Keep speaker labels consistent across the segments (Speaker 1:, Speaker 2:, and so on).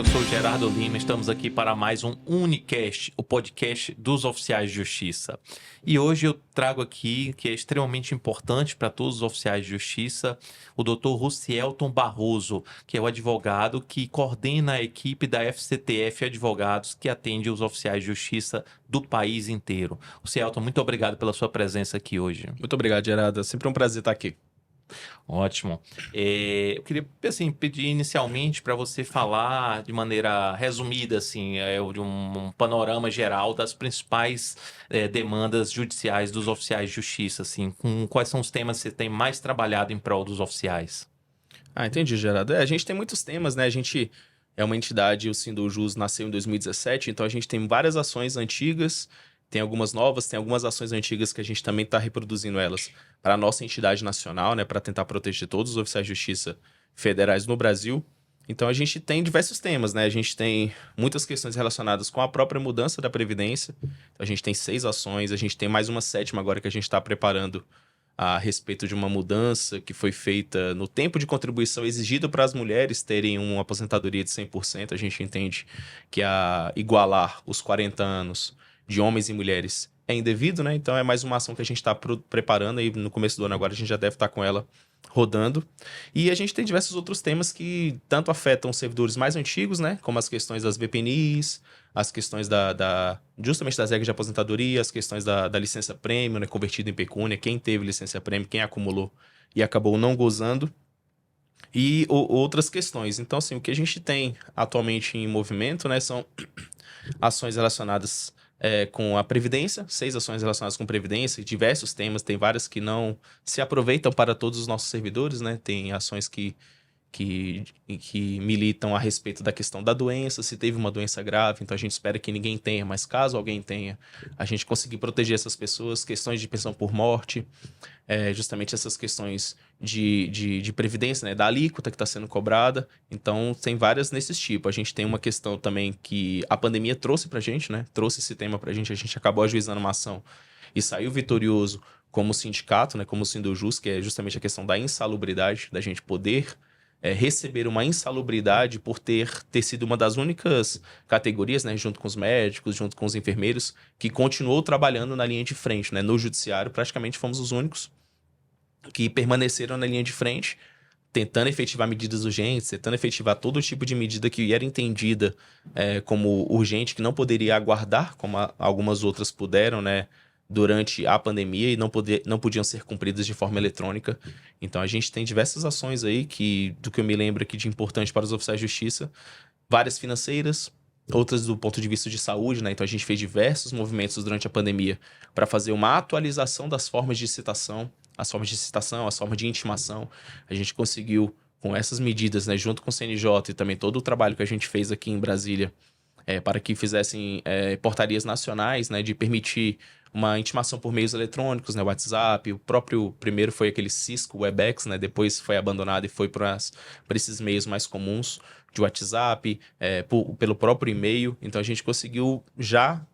Speaker 1: eu sou o Gerardo Lima, estamos aqui para mais um Unicast, o podcast dos oficiais de justiça. E hoje eu trago aqui, que é extremamente importante para todos os oficiais de justiça, o Dr. Rucielton Barroso, que é o advogado que coordena a equipe da FCTF Advogados, que atende os oficiais de justiça do país inteiro. Rucielton, muito obrigado pela sua presença aqui hoje.
Speaker 2: Muito obrigado, Gerardo. É sempre um prazer estar aqui.
Speaker 1: Ótimo. Eu queria assim, pedir inicialmente para você falar de maneira resumida, assim, de um panorama geral das principais demandas judiciais dos oficiais de justiça, assim, com quais são os temas que você tem mais trabalhado em prol dos oficiais?
Speaker 2: Entendi, Gerardo. A gente tem muitos temas, né? A gente é uma entidade, o Sindojus nasceu em 2017, então a gente tem várias ações antigas, tem algumas novas, tem algumas ações antigas que a gente também está reproduzindo elas para a nossa entidade nacional, né? Para tentar proteger todos os oficiais de justiça federais no Brasil. Então a gente tem diversos temas, né? A gente tem muitas questões relacionadas com a própria mudança da Previdência. Então, a gente tem 6 ações, a gente tem mais uma 7ª agora que a gente está preparando a respeito de uma mudança que foi feita no tempo de contribuição exigido para as mulheres terem uma aposentadoria de 100%. A gente entende que igualar os 40 anos de homens e mulheres é indevido, né? Então é mais uma ação que a gente está preparando e no começo do ano agora a gente já deve estar com ela rodando. E a gente tem diversos outros temas que tanto afetam os servidores mais antigos, né? Como as questões das VPNIs, as questões justamente das regras de aposentadoria, as questões da licença prêmio, né? Convertida em pecúnia, quem teve licença prêmio, quem acumulou e acabou não gozando. E outras questões. Então, assim, o que a gente tem atualmente em movimento, né? São ações relacionadas com a Previdência, 6 ações relacionadas com Previdência, diversos temas, tem várias que não se aproveitam para todos os nossos servidores, né? Tem ações que militam a respeito da questão da doença, se teve uma doença grave, então a gente espera que ninguém tenha, mas caso alguém tenha, a gente conseguir proteger essas pessoas, questões de pensão por morte, justamente essas questões de previdência, né, da alíquota que está sendo cobrada. Então, tem várias nesses tipos. A gente tem uma questão também que a pandemia trouxe para a gente, né, trouxe esse tema para a gente acabou ajuizando uma ação e saiu vitorioso como sindicato, né, como o Sindojus, que é justamente a questão da insalubridade, da gente poder receber uma insalubridade por ter sido uma das únicas categorias, né, junto com os médicos, junto com os enfermeiros, que continuou trabalhando na linha de frente, né, no judiciário. Praticamente fomos os únicos que permaneceram na linha de frente, tentando efetivar medidas urgentes, tentando efetivar todo tipo de medida que era entendida como urgente, que não poderia aguardar, como algumas outras puderam, né, durante a pandemia e não podiam ser cumpridas de forma eletrônica. Então a gente tem diversas ações aí do que eu me lembro aqui de importante para os oficiais de justiça, várias financeiras, outras do ponto de vista de saúde, né? Então a gente fez diversos movimentos durante a pandemia para fazer uma atualização das formas de citação, as formas de intimação. A gente conseguiu, com essas medidas, né, junto com o CNJ e também todo o trabalho que a gente fez aqui em Brasília, para que fizessem portarias nacionais, né, de permitir uma intimação por meios eletrônicos, né, WhatsApp. O próprio primeiro foi aquele Cisco Webex, né, depois foi abandonado e foi para esses meios mais comuns de WhatsApp, pelo próprio e-mail. Então a gente conseguiu, já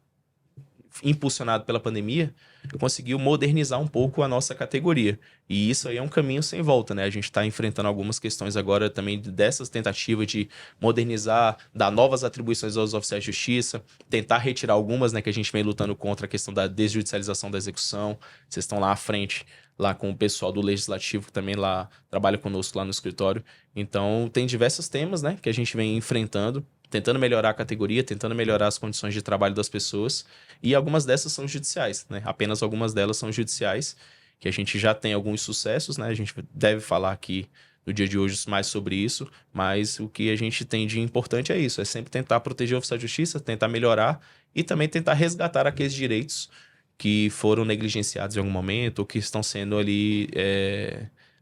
Speaker 2: impulsionado pela pandemia, conseguiu modernizar um pouco a nossa categoria. E isso aí é um caminho sem volta, né? A gente está enfrentando algumas questões agora também dessas tentativas de modernizar, dar novas atribuições aos oficiais de justiça, tentar retirar algumas, né, que a gente vem lutando contra a questão da desjudicialização da execução. Vocês estão lá à frente, lá com o pessoal do Legislativo, que também lá trabalha conosco lá no escritório. Então, tem diversos temas, né, que a gente vem enfrentando, tentando melhorar a categoria, tentando melhorar as condições de trabalho das pessoas, e algumas dessas são judiciais, né? Apenas algumas delas são judiciais, que a gente já tem alguns sucessos, né? A gente deve falar aqui no dia de hoje mais sobre isso, mas o que a gente tem de importante é isso, é sempre tentar proteger o oficial de justiça, tentar melhorar e também tentar resgatar aqueles direitos que foram negligenciados em algum momento ou que estão sendo ali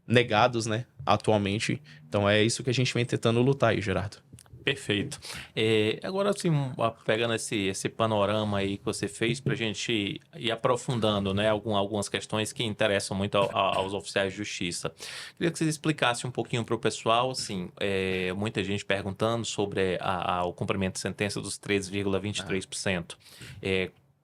Speaker 2: negados, né, atualmente. Então é isso que a gente vem tentando lutar aí, Gerardo.
Speaker 1: Perfeito. Agora, assim, pegando esse panorama aí que você fez para a gente ir aprofundando, né, algumas questões que interessam muito aos oficiais de justiça. Queria que você explicasse um pouquinho para o pessoal, assim, muita gente perguntando sobre o cumprimento de sentença dos 13,23%.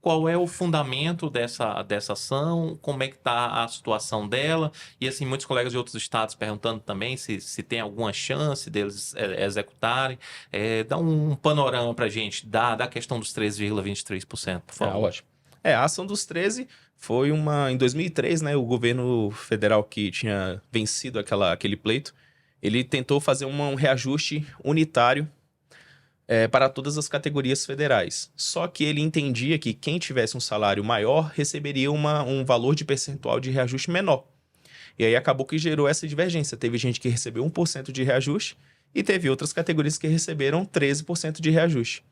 Speaker 1: qual é o fundamento dessa ação, como é que está a situação dela, e assim, muitos colegas de outros estados perguntando também se tem alguma chance deles executarem. Dá um panorama para a gente da questão dos 13,23%, por favor.
Speaker 2: Ótimo. A ação dos 13 foi em 2003, né, o governo federal que tinha vencido aquele pleito, ele tentou fazer um reajuste unitário para todas as categorias federais. Só que ele entendia que quem tivesse um salário maior receberia um valor de percentual de reajuste menor. E aí acabou que gerou essa divergência. Teve gente que recebeu 1% de reajuste e teve outras categorias que receberam 13% de reajuste.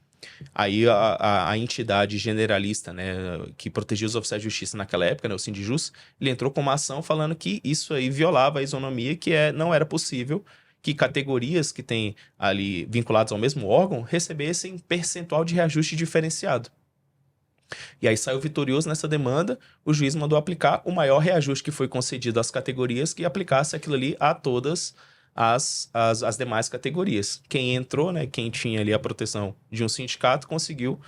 Speaker 2: Aí a entidade generalista, né, que protegia os oficiais de justiça naquela época, né, o Sindijus, ele entrou com uma ação falando que isso aí violava a isonomia, que não era possível que categorias que têm ali vinculadas ao mesmo órgão recebessem percentual de reajuste diferenciado. E aí saiu vitorioso nessa demanda, o juiz mandou aplicar o maior reajuste que foi concedido às categorias, que aplicasse aquilo ali a todas as demais categorias. Quem entrou, né, quem tinha ali a proteção de um sindicato, conseguiu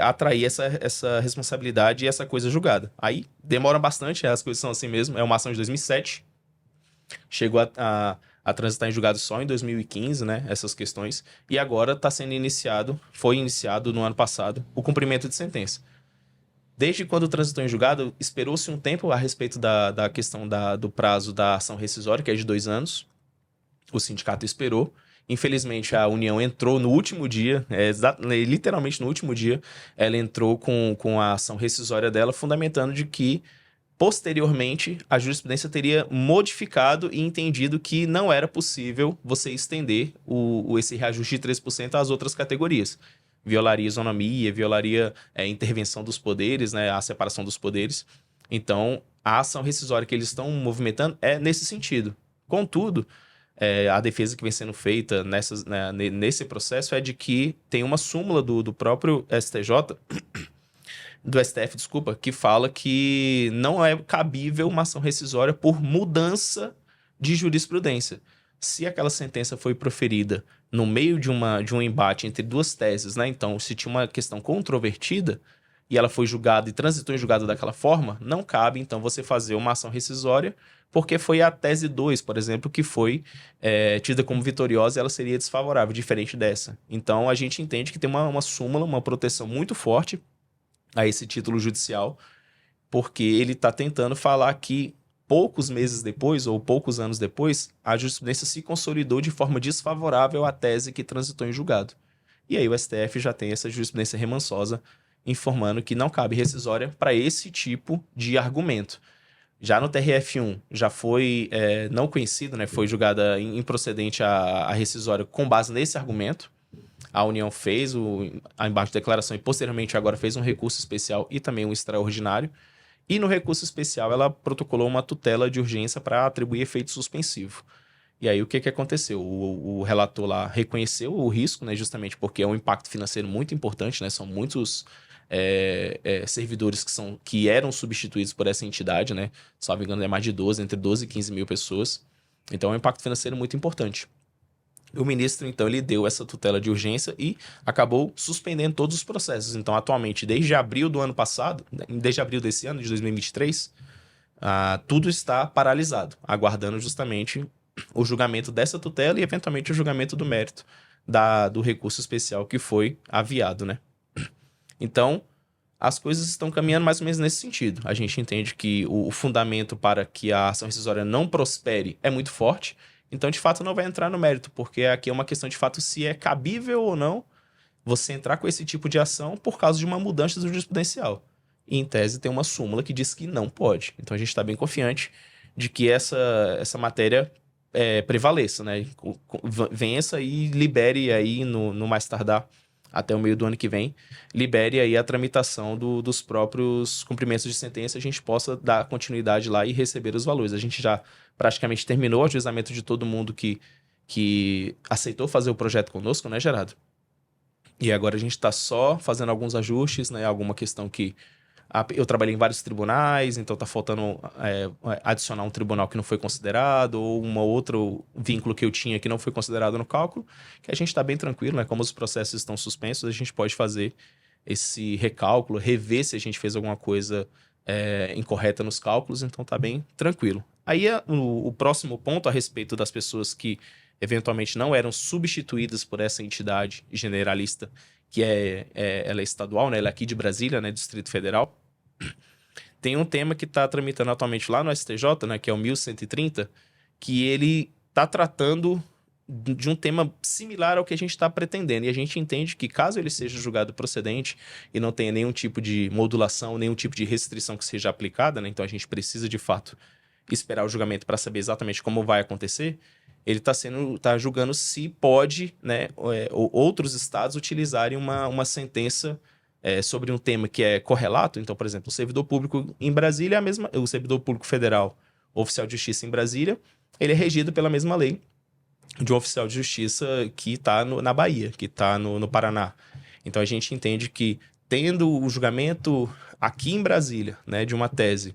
Speaker 2: atrair essa responsabilidade e essa coisa julgada. Aí demora bastante, as coisas são assim mesmo, é uma ação de 2007, chegou a transitar em julgado só em 2015, né, essas questões, e agora foi iniciado no ano passado o cumprimento de sentença. Desde quando transitou em julgado, esperou-se um tempo a respeito da questão do prazo da ação rescisória, que é de 2 anos. O sindicato esperou. Infelizmente, a União entrou no último dia, literalmente no último dia, ela entrou com a ação rescisória dela, fundamentando de que, posteriormente, a jurisprudência teria modificado e entendido que não era possível você estender esse reajuste de 3% às outras categorias. Violaria isonomia, violaria intervenção dos poderes, né, a separação dos poderes. Então, a ação rescisória que eles estão movimentando é nesse sentido. Contudo, a defesa que vem sendo feita nesse processo é de que tem uma súmula do próprio STJ, do STF, desculpa, que fala que não é cabível uma ação rescisória por mudança de jurisprudência. Se aquela sentença foi proferida no meio de um embate entre duas teses, né? Então, se tinha uma questão controvertida e ela foi julgada e transitou em julgado daquela forma, não cabe, então, você fazer uma ação rescisória, porque foi a tese 2, por exemplo, que foi tida como vitoriosa e ela seria desfavorável, diferente dessa. Então, a gente entende que tem uma súmula, uma proteção muito forte a esse título judicial, porque ele está tentando falar que poucos meses depois, ou poucos anos depois, a jurisprudência se consolidou de forma desfavorável à tese que transitou em julgado. E aí o STF já tem essa jurisprudência remansosa informando que não cabe rescisória para esse tipo de argumento. Já no TRF1 já foi não conhecido, né, foi julgada improcedente a rescisória com base nesse argumento. A União fez a embaixo de declaração e posteriormente agora fez um recurso especial e também um extraordinário. E no recurso especial, ela protocolou uma tutela de urgência para atribuir efeito suspensivo. E aí, o que aconteceu? O relator lá reconheceu o risco, né, justamente porque é um impacto financeiro muito importante, né, são muitos servidores que eram substituídos por essa entidade, né, se não me engano, é mais de 12, entre 12 e 15 mil pessoas. Então, é um impacto financeiro muito importante. O ministro, então, ele deu essa tutela de urgência e acabou suspendendo todos os processos. Então, atualmente, desde abril do ano passado, desde abril desse ano, de 2023, tudo está paralisado, aguardando justamente o julgamento dessa tutela e, eventualmente, o julgamento do mérito do recurso especial que foi aviado, né? Então, as coisas estão caminhando mais ou menos nesse sentido. A gente entende que o fundamento para que a ação rescisória não prospere é muito forte. Então, de fato, não vai entrar no mérito, porque aqui é uma questão de fato se é cabível ou não você entrar com esse tipo de ação por causa de uma mudança jurisprudencial. E, em tese, tem uma súmula que diz que não pode. Então, a gente está bem confiante de que essa matéria prevaleça, né? Vença e libere aí, no mais tardar, até o meio do ano que vem, libere aí a tramitação dos próprios cumprimentos de sentença, a gente possa dar continuidade lá e receber os valores. A gente já praticamente terminou o ajuizamento de todo mundo que aceitou fazer o projeto conosco, né, Gerardo? E agora a gente está só fazendo alguns ajustes, né? Alguma questão que... Eu trabalhei em vários tribunais, então está faltando adicionar um tribunal que não foi considerado, ou um outro vínculo que eu tinha que não foi considerado no cálculo, que a gente está bem tranquilo, né? Como os processos estão suspensos, a gente pode fazer esse recálculo, rever se a gente fez alguma coisa incorreta nos cálculos, então tá bem tranquilo. Aí o próximo ponto a respeito das pessoas que eventualmente não eram substituídas por essa entidade generalista, que ela é estadual, né? Ela é aqui de Brasília, né? Distrito Federal. Tem um tema que está tramitando atualmente lá no STJ, né? Que é o 1130, que ele está tratando de um tema similar ao que a gente está pretendendo. E a gente entende que, caso ele seja julgado procedente e não tenha nenhum tipo de modulação, nenhum tipo de restrição que seja aplicada, né? Então a gente precisa, de fato, esperar o julgamento para saber exatamente como vai acontecer. Ele está julgando se pode, né, outros estados utilizarem uma sentença sobre um tema que é correlato. Então, por exemplo, o servidor público em Brasília é o servidor público federal, oficial de justiça em Brasília, ele é regido pela mesma lei de um oficial de justiça que está na Bahia, que está no Paraná. Então, a gente entende que, tendo o julgamento aqui em Brasília, né, de uma tese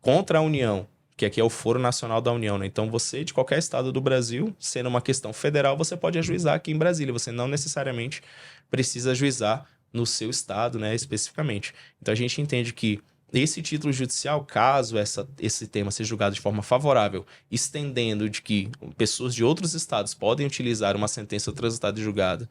Speaker 2: contra a União, que aqui é o Foro Nacional da União, né? Então, você, de qualquer estado do Brasil, sendo uma questão federal, você pode ajuizar aqui em Brasília. Você não necessariamente precisa ajuizar no seu estado, né, especificamente. Então, a gente entende que esse título judicial, caso esse tema seja julgado de forma favorável, estendendo de que pessoas de outros estados podem utilizar uma sentença transitada e julgada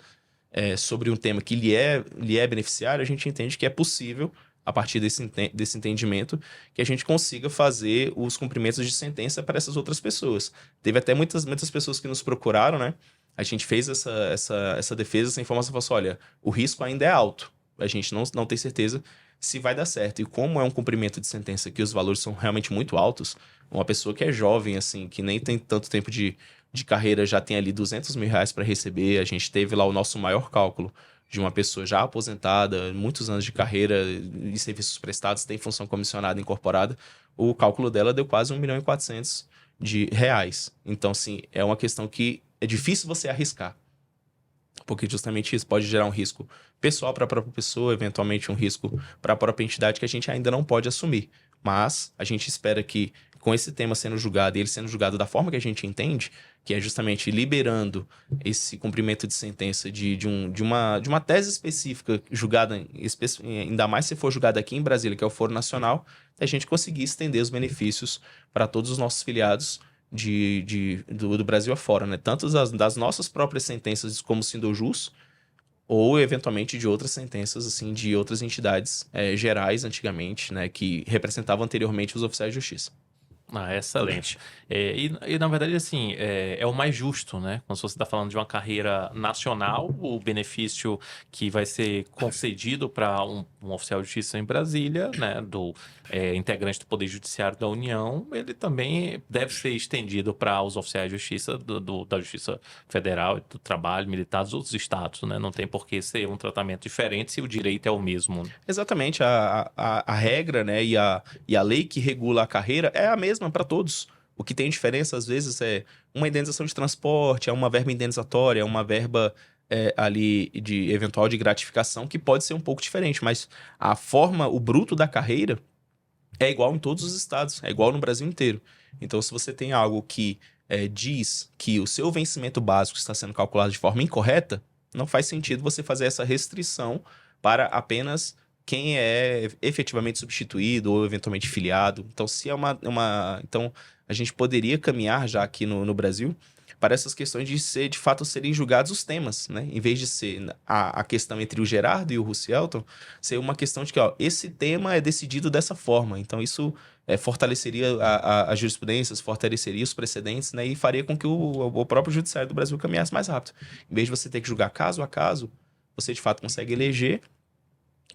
Speaker 2: sobre um tema que lhe é beneficiário, a gente entende que é possível, a partir desse entendimento, que a gente consiga fazer os cumprimentos de sentença para essas outras pessoas. Teve até muitas pessoas que nos procuraram, né? A gente fez essa defesa, essa informação, falou assim, olha, o risco ainda é alto. A gente não tem certeza se vai dar certo. E como é um cumprimento de sentença que os valores são realmente muito altos, uma pessoa que é jovem, assim, que nem tem tanto tempo de carreira, já tem ali R$ 200 mil para receber. A gente teve lá o nosso maior cálculo de uma pessoa já aposentada, muitos anos de carreira e serviços prestados, tem função comissionada incorporada. O cálculo dela deu quase R$ 1.400.000. Então, assim, é uma questão que é difícil você arriscar. Porque justamente isso pode gerar um risco pessoal para a própria pessoa, eventualmente um risco para a própria entidade que a gente ainda não pode assumir. Mas a gente espera que, com esse tema sendo julgado e ele sendo julgado da forma que a gente entende, que é justamente liberando esse cumprimento de sentença de uma tese específica julgada, ainda mais se for julgada aqui em Brasília, que é o Foro Nacional, a gente conseguir estender os benefícios para todos os nossos filiados do Brasil afora, né? Tanto das nossas próprias sentenças como Sindojus, ou eventualmente de outras sentenças, assim, de outras entidades gerais antigamente, né? Que representavam anteriormente os oficiais de justiça.
Speaker 1: Ah, excelente. E na verdade, assim, é o mais justo, né? Quando você está falando de uma carreira nacional, o benefício que vai ser concedido para um oficial de justiça em Brasília, né? Integrante do Poder Judiciário da União, ele também deve ser estendido para os oficiais de justiça da Justiça Federal, do Trabalho, Militar dos outros estados, né? Não tem por que ser um tratamento diferente se o direito é o mesmo.
Speaker 2: Exatamente. A regra, né? E a lei que regula a carreira é a mesma para todos. O que tem diferença, às vezes, é uma indenização de transporte, é uma verba indenizatória, é uma verba ali de eventual de gratificação, que pode ser um pouco diferente, mas a forma, o bruto da carreira é igual em todos os estados, é igual no Brasil inteiro. Então, se você tem algo que diz que o seu vencimento básico está sendo calculado de forma incorreta, não faz sentido você fazer essa restrição para apenas quem é efetivamente substituído ou eventualmente filiado. Então, se é então, a gente poderia caminhar já aqui no Brasil para essas questões de fato serem julgados os temas, né? Em vez de ser a questão entre o Gerardo e o Russielton, ser uma questão de que, ó, esse tema é decidido dessa forma. Então, isso fortaleceria as jurisprudências, fortaleceria os precedentes, né? E faria com que o próprio judiciário do Brasil caminhasse mais rápido. Em vez de você ter que julgar caso a caso, você, de fato, consegue eleger,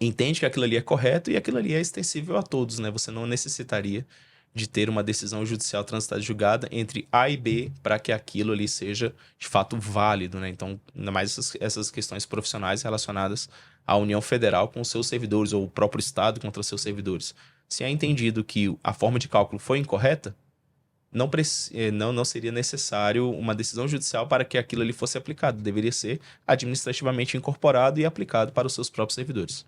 Speaker 2: entende que aquilo ali é correto e aquilo ali é extensível a todos, né? Você não necessitaria de ter uma decisão judicial transitada e julgada entre A e B para que aquilo ali seja, de fato, válido, né? Então, ainda mais essas questões profissionais relacionadas à União Federal com os seus servidores ou o próprio Estado contra os seus servidores. Se é entendido que a forma de cálculo foi incorreta, não seria necessário uma decisão judicial para que aquilo ali fosse aplicado. Deveria ser administrativamente incorporado e aplicado para os seus próprios servidores.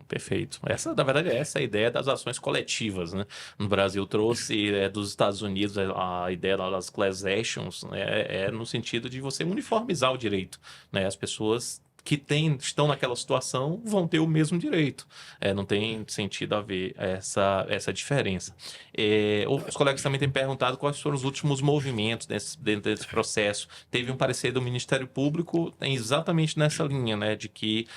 Speaker 1: Perfeito. Na verdade, essa é a ideia das ações coletivas, né? No Brasil trouxe dos Estados Unidos a ideia das class actions, né? No sentido de você uniformizar o direito, né? As pessoas que estão naquela situação vão ter o mesmo direito. Não tem sentido haver essa diferença. Os colegas também têm perguntado quais foram os últimos movimentos dentro desse processo. Teve um parecer do Ministério Público exatamente nessa linha, né, de que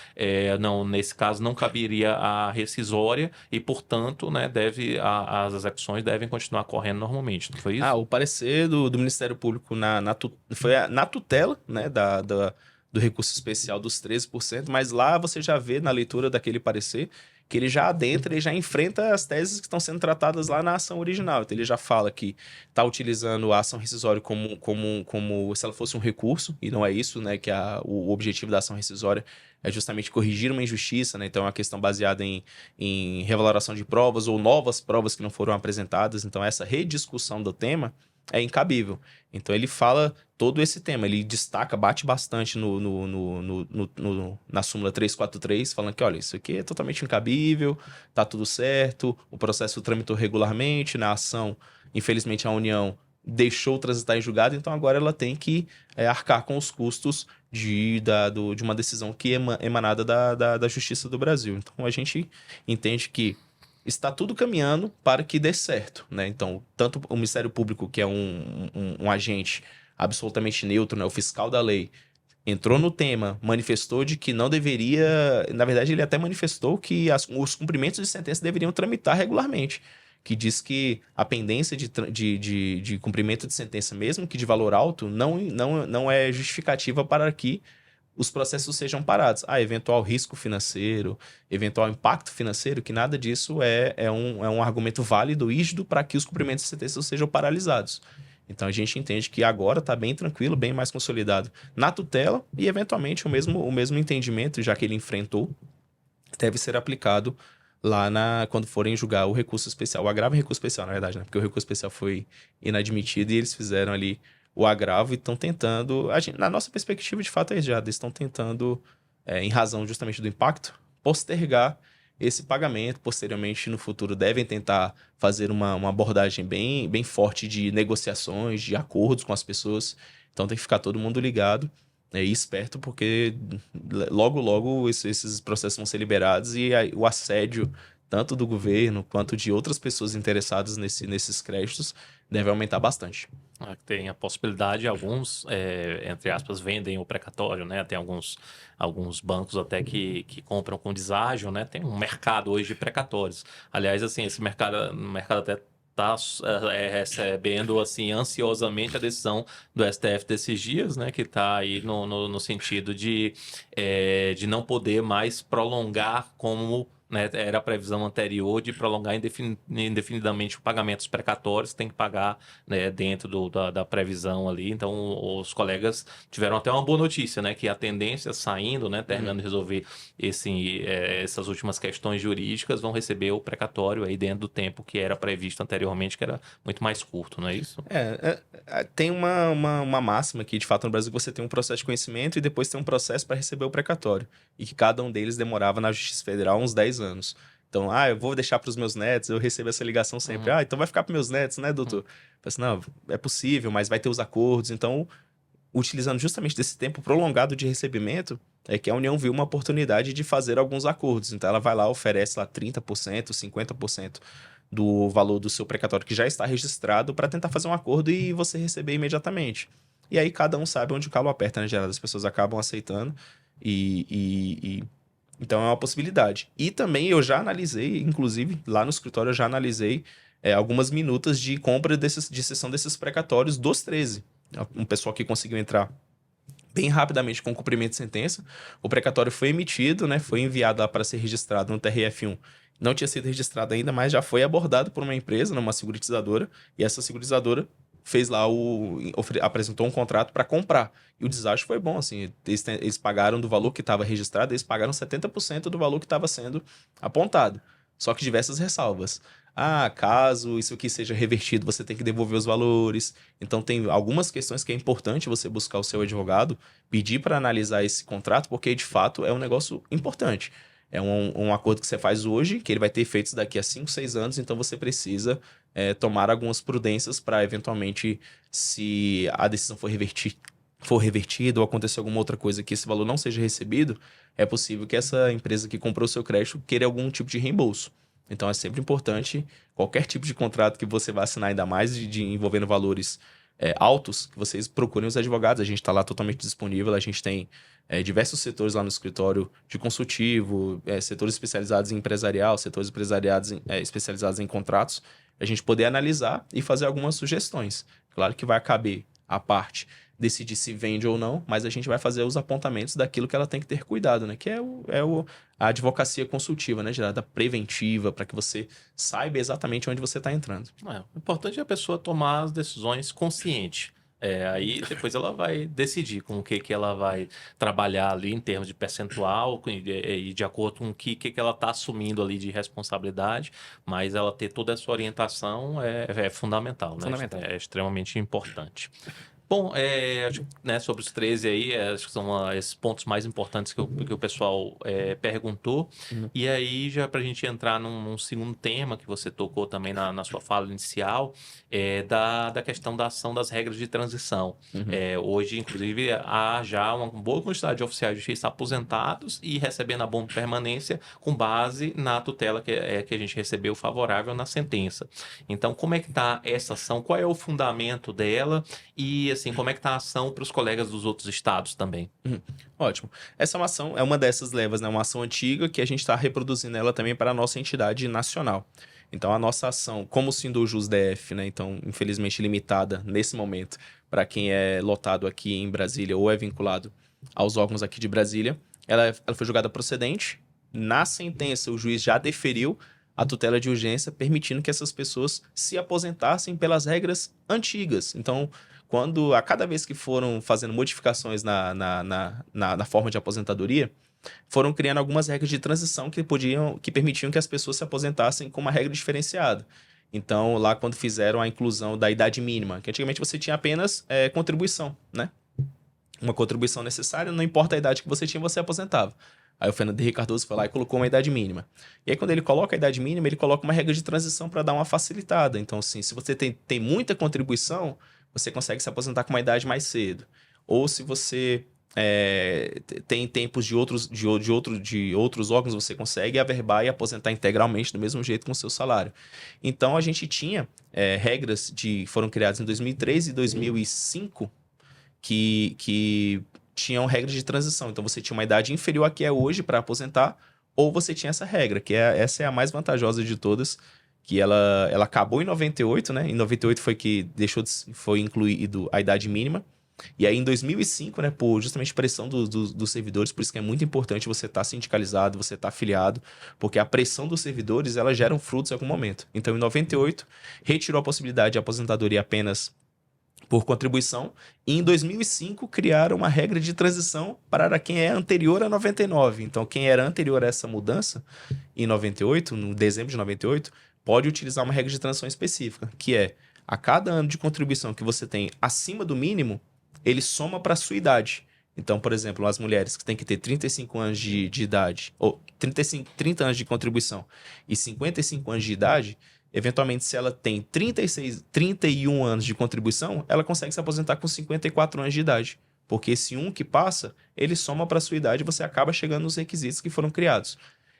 Speaker 1: não, nesse caso não caberia a rescisória e, portanto, né, as execuções devem continuar correndo normalmente, não foi isso?
Speaker 2: O parecer do Ministério Público foi na tutela, né, do recurso especial dos 13%, mas lá você já vê na leitura daquele parecer que ele já adentra e já enfrenta as teses que estão sendo tratadas lá na ação original. Então ele já fala que está utilizando a ação rescisória como se ela fosse um recurso, e não é isso, né, que o objetivo da ação rescisória é justamente corrigir uma injustiça, né? Então é uma questão baseada em revaloração de provas ou novas provas que não foram apresentadas. Então essa rediscussão do tema é incabível. Então ele fala todo esse tema, ele destaca, bate bastante na súmula 343, falando que, olha, isso aqui é totalmente incabível, tá tudo certo, o processo tramitou regularmente, na ação, infelizmente a União deixou transitar em julgado, então agora ela tem que arcar com os custos de uma decisão que é emanada da Justiça do Brasil. Então a gente entende que está tudo caminhando para que dê certo, né? Então, tanto o Ministério Público, que é um agente absolutamente neutro, né? O fiscal da lei, entrou no tema, manifestou de que não deveria... Na verdade, ele até manifestou que os cumprimentos de sentença deveriam tramitar regularmente, que diz que a pendência de cumprimento de sentença, mesmo que de valor alto, não é justificativa para que os processos sejam parados. Eventual risco financeiro, eventual impacto financeiro, que nada disso é um argumento válido, rígido, para que os cumprimentos de sentença sejam paralisados. Então a gente entende que agora está bem tranquilo, bem mais consolidado na tutela e, eventualmente, o mesmo entendimento, já que ele enfrentou, deve ser aplicado lá quando forem julgar o recurso especial, o agravo e recurso especial, na verdade, né? Porque o recurso especial foi inadmitido e eles fizeram ali o agravo e estão tentando, na nossa perspectiva, de fato, eles estão tentando, em razão justamente do impacto, postergar esse pagamento. Posteriormente, no futuro, devem tentar fazer uma abordagem bem, bem forte de negociações, de acordos com as pessoas. Então tem que ficar todo mundo ligado, e esperto, porque logo, logo esses processos vão ser liberados e o assédio, tanto do governo quanto de outras pessoas interessadas nesses créditos, deve aumentar bastante.
Speaker 1: Tem a possibilidade, alguns, entre aspas, vendem o precatório, né? Tem alguns bancos até que compram com deságio, né? Tem um mercado hoje de precatórios. Aliás, assim, esse mercado até está recebendo assim ansiosamente a decisão do STF desses dias, né, que está aí no sentido de não poder mais prolongar como, né, era a previsão anterior de prolongar indefinidamente o pagamento dos precatórios, tem que pagar, né, dentro da previsão ali. Então, os colegas tiveram até uma boa notícia, né, que a tendência saindo, né, terminando de resolver essas últimas questões jurídicas, vão receber o precatório aí dentro do tempo que era previsto anteriormente, que era muito mais curto, não é isso?
Speaker 2: Tem uma máxima que, de fato, no Brasil você tem um processo de conhecimento e depois tem um processo para receber o precatório. E que cada um deles demorava na Justiça Federal uns 10 anos. Então, eu vou deixar para os meus netos, eu recebo essa ligação sempre. Então vai ficar para meus netos, né, doutor? Eu assim, não, é possível, mas vai ter os acordos. Então, utilizando justamente desse tempo prolongado de recebimento, é que a União viu uma oportunidade de fazer alguns acordos. Então, ela vai lá, oferece lá 30%, 50% do valor do seu precatório que já está registrado para tentar fazer um acordo e você receber imediatamente. E aí cada um sabe onde o calo aperta, né, geral? As pessoas acabam aceitando então é uma possibilidade. E também eu já analisei, inclusive lá no escritório eu já analisei algumas minutas de compra de cessão desses precatórios dos 13. Um pessoal que conseguiu entrar bem rapidamente com o cumprimento de sentença. O precatório foi emitido, né? Foi enviado lá para ser registrado no TRF1. Não tinha sido registrado ainda, mas já foi abordado por uma empresa, uma securitizadora, e essa securitizadora fez lá apresentou um contrato para comprar. E o deságio foi bom, assim, eles pagaram do valor que estava registrado, eles pagaram 70% do valor que estava sendo apontado. Só que diversas ressalvas. Caso isso aqui seja revertido, você tem que devolver os valores. Então tem algumas questões que é importante você buscar o seu advogado, pedir para analisar esse contrato, porque de fato é um negócio importante. É um acordo que você faz hoje, que ele vai ter efeitos daqui a 5, 6 anos, então você precisa tomar algumas prudências para, eventualmente, se a decisão for for revertido ou acontecer alguma outra coisa que esse valor não seja recebido, é possível que essa empresa que comprou o seu crédito queira algum tipo de reembolso. Então é sempre importante, qualquer tipo de contrato que você vá assinar, ainda mais envolvendo valores altos, que vocês procurem os advogados. A gente está lá totalmente disponível, a gente tem diversos setores lá no escritório de consultivo, setores especializados em empresarial, setores especializados em contratos, a gente poder analisar e fazer algumas sugestões. Claro que vai caber a parte decidir se vende ou não, mas a gente vai fazer os apontamentos daquilo que ela tem que ter cuidado, né? Que a advocacia consultiva, né, Gerardo? A preventiva, para que você saiba exatamente onde você está entrando.
Speaker 1: O importante é a pessoa tomar as decisões consciente. Aí depois ela vai decidir com o que ela vai trabalhar ali em termos de percentual e de acordo com o que ela está assumindo ali de responsabilidade, mas ela ter toda essa orientação é fundamental, né?
Speaker 2: Fundamental.
Speaker 1: É extremamente importante. Bom, acho que, né, sobre os 13 aí, acho que são esses pontos mais importantes que o pessoal perguntou.
Speaker 2: Uhum.
Speaker 1: E aí, já para a gente entrar num segundo tema que você tocou também na sua fala inicial, da questão da ação das regras de transição.
Speaker 2: Uhum.
Speaker 1: Hoje, inclusive, há já uma boa quantidade de oficiais de justiça aposentados e recebendo abono de permanência com base na tutela que a gente recebeu favorável na sentença. Então, como é que está essa ação? Qual é o fundamento dela? E, assim, como é que está a ação para os colegas dos outros estados também?
Speaker 2: Ótimo. Essa é uma ação, é uma dessas levas, né? Uma ação antiga que a gente está reproduzindo ela também para a nossa entidade nacional. Então, a nossa ação, como o Sindojus DF, né? Então, infelizmente limitada nesse momento para quem é lotado aqui em Brasília ou é vinculado aos órgãos aqui de Brasília, ela foi julgada procedente. Na sentença, o juiz já deferiu a tutela de urgência, permitindo que essas pessoas se aposentassem pelas regras antigas. Então, a cada vez que foram fazendo modificações na forma de aposentadoria, foram criando algumas regras de transição que permitiam que as pessoas se aposentassem com uma regra diferenciada. Então, lá quando fizeram a inclusão da idade mínima, que antigamente você tinha apenas contribuição, né? Uma contribuição necessária, não importa a idade que você tinha, você aposentava. Aí o Fernando Henrique Cardoso foi lá e colocou uma idade mínima. E aí, quando ele coloca a idade mínima, ele coloca uma regra de transição para dar uma facilitada. Então, assim, se você tem muita contribuição, você consegue se aposentar com uma idade mais cedo. Ou se você tem tempos de outros órgãos, você consegue averbar e aposentar integralmente do mesmo jeito com o seu salário. Então, a gente tinha regras foram criadas em 2003 e 2005 que tinham regras de transição. Então, você tinha uma idade inferior à que é hoje para aposentar, ou você tinha essa regra, essa é a mais vantajosa de todas, que ela acabou em 98, né? Em 98 foi que foi incluído a idade mínima. E aí, em 2005, né, por justamente pressão dos servidores, por isso que é muito importante você estar sindicalizado, você estar afiliado, porque a pressão dos servidores, ela gera frutos em algum momento. Então, em 98, retirou a possibilidade de aposentadoria apenas por contribuição, e em 2005 criaram uma regra de transição para quem é anterior a 99. Então, quem era anterior a essa mudança, em 98, no dezembro de 98, pode utilizar uma regra de transição específica, que é, a cada ano de contribuição que você tem acima do mínimo, ele soma para a sua idade. Então, por exemplo, as mulheres que têm que ter 35 anos de idade, ou 30 anos de contribuição e 55 anos de idade, eventualmente, se ela tem 31 anos de contribuição, ela consegue se aposentar com 54 anos de idade. Porque esse que passa, ele soma para a sua idade e você acaba chegando nos requisitos que foram criados.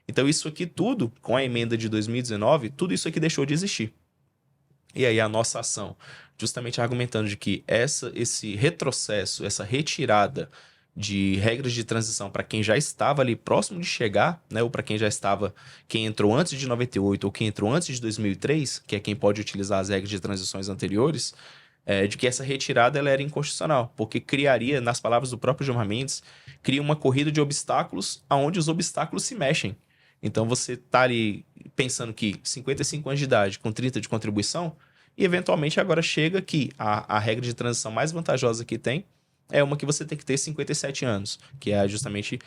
Speaker 2: Então, isso aqui tudo, com a emenda de 2019, tudo isso aqui deixou de existir. E aí a nossa ação, justamente argumentando de que esse retrocesso, essa retirada de regras de transição para quem já estava ali próximo de chegar, né, ou para quem entrou antes de 98 ou quem entrou antes de 2003, que é quem pode utilizar as regras de transições anteriores, de que essa retirada ela era inconstitucional, porque criaria, nas palavras do próprio Gilmar Mendes, cria uma corrida de obstáculos aonde os obstáculos se mexem. Então você está ali pensando que 55 anos de idade com 30 de contribuição, e eventualmente agora chega que a regra de transição mais vantajosa que tem é uma que você tem que ter 57 anos, que é justamente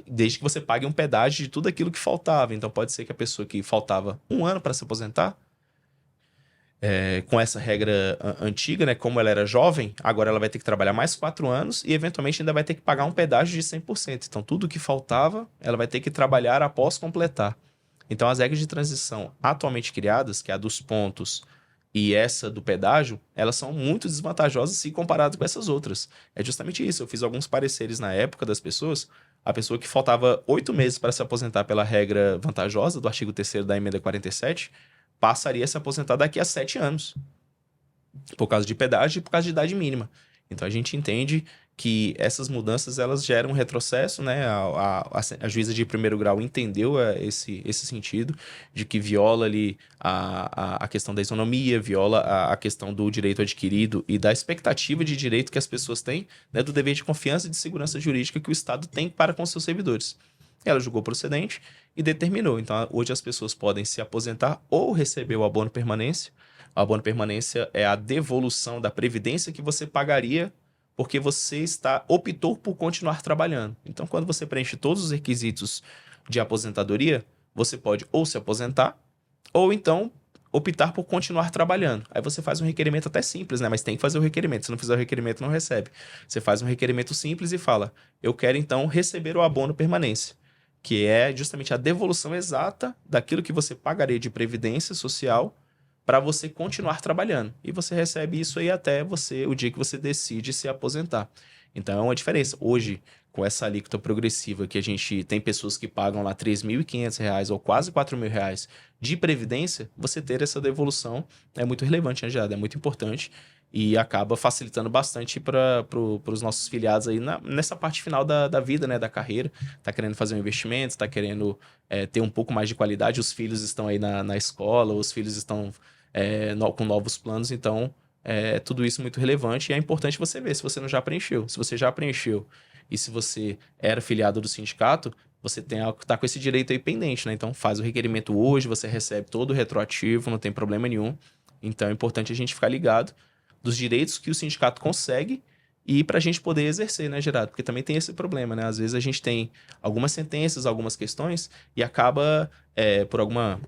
Speaker 2: desde que você pague um pedágio de tudo aquilo que faltava. Então pode ser que a pessoa que faltava 1 ano para se aposentar, com essa regra antiga, né, como ela era jovem, agora ela vai ter que trabalhar mais 4 anos e eventualmente ainda vai ter que pagar um pedágio de 100%. Então tudo que faltava, ela vai ter que trabalhar após completar. Então as regras de transição atualmente criadas, que é a dos pontos e essa do pedágio, elas são muito desvantajosas se comparadas com essas outras. É justamente isso. Eu fiz alguns pareceres na época das pessoas. A pessoa que faltava 8 meses para se aposentar pela regra vantajosa do artigo 3º da emenda 47 passaria a se aposentar daqui a 7 anos, por causa de pedágio e por causa de idade mínima. Então a gente entende que essas mudanças elas geram um retrocesso, né? A juíza de primeiro grau entendeu esse sentido de que viola ali a questão da isonomia, viola a questão do direito adquirido e da expectativa de direito que as pessoas têm, né? Do dever de confiança e de segurança jurídica que o Estado tem para com seus servidores. Ela julgou procedente e determinou. Então, hoje as pessoas podem se aposentar ou receber o abono permanência. O abono permanência é a devolução da previdência que você pagaria porque você optou por continuar trabalhando. Então, quando você preenche todos os requisitos de aposentadoria, você pode ou se aposentar ou então optar por continuar trabalhando. Aí você faz um requerimento até simples, né? Mas tem que fazer o requerimento. Se não fizer o requerimento, não recebe. Você faz um requerimento simples e fala: eu quero então receber o abono permanência, que é justamente a devolução exata daquilo que você pagaria de previdência social para você continuar trabalhando. E você recebe isso aí até o dia que você decide se aposentar. Então é uma diferença. Hoje, com essa alíquota progressiva que a gente tem pessoas que pagam lá R$3.500 ou quase R$4.000 de previdência, você ter essa devolução é muito relevante, né, Gerardo? É muito importante e acaba facilitando bastante para os nossos filiados aí nessa parte final da vida, né, da carreira. Tá querendo fazer um investimento, tá querendo ter um pouco mais de qualidade, os filhos estão aí na escola, os filhos estão com novos planos, então tudo isso muito relevante e é importante você ver se você não já preencheu. Se você já preencheu e se você era filiado do sindicato, você tá com esse direito aí pendente, né? Então faz o requerimento hoje, você recebe todo o retroativo, não tem problema nenhum. Então é importante a gente ficar ligado dos direitos que o sindicato consegue e para a gente poder exercer, né, Gerardo? Porque também tem esse problema, né? Às vezes a gente tem algumas sentenças, algumas questões e acaba, por alguma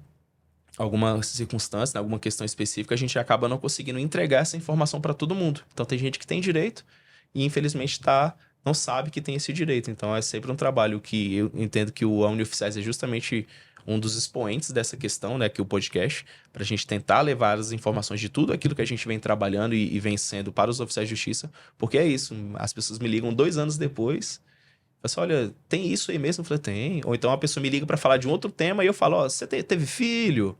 Speaker 2: circunstância, né, alguma questão específica, a gente acaba não conseguindo entregar essa informação para todo mundo. Então tem gente que tem direito e infelizmente não sabe que tem esse direito. Então é sempre um trabalho que eu entendo que o Unioficiais é justamente um dos expoentes dessa questão, né, que é o podcast, para a gente tentar levar as informações de tudo aquilo que a gente vem trabalhando e vem sendo para os oficiais de justiça, porque é isso, as pessoas me ligam 2 anos depois, assim, olha, tem isso aí mesmo? Eu falei, tem. Ou então a pessoa me liga para falar de um outro tema e eu falo, ó, você teve filho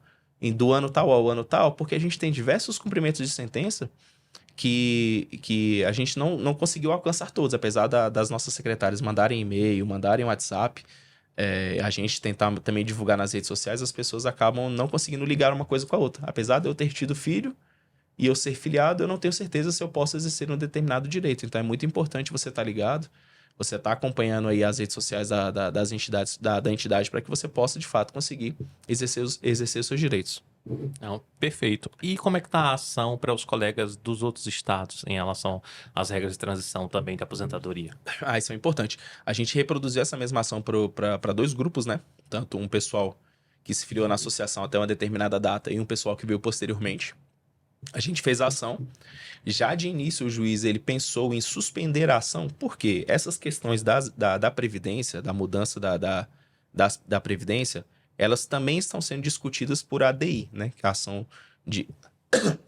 Speaker 2: do ano tal ao ano tal? Porque a gente tem diversos cumprimentos de sentença que a gente não conseguiu alcançar todos, apesar das nossas secretárias mandarem e-mail, mandarem WhatsApp, a gente tentar também divulgar nas redes sociais, as pessoas acabam não conseguindo ligar uma coisa com a outra. Apesar de eu ter tido filho e eu ser filiado, eu não tenho certeza se eu posso exercer um determinado direito. Então é muito importante você estar ligado, você estar acompanhando aí as redes sociais das entidades, da entidade para que você possa, de fato, conseguir exercer os seus direitos.
Speaker 1: Não, perfeito. E como é que tá a ação para os colegas dos outros estados em relação às regras de transição também de aposentadoria?
Speaker 2: Isso é importante. A gente reproduziu essa mesma ação para 2 grupos, né? Tanto um pessoal que se filiou na associação até uma determinada data e um pessoal que veio posteriormente. A gente fez a ação. Já de início, o juiz ele pensou em suspender a ação, porque essas questões da Previdência, da mudança da Previdência, elas também estão sendo discutidas por ADI, né? Que é a ação de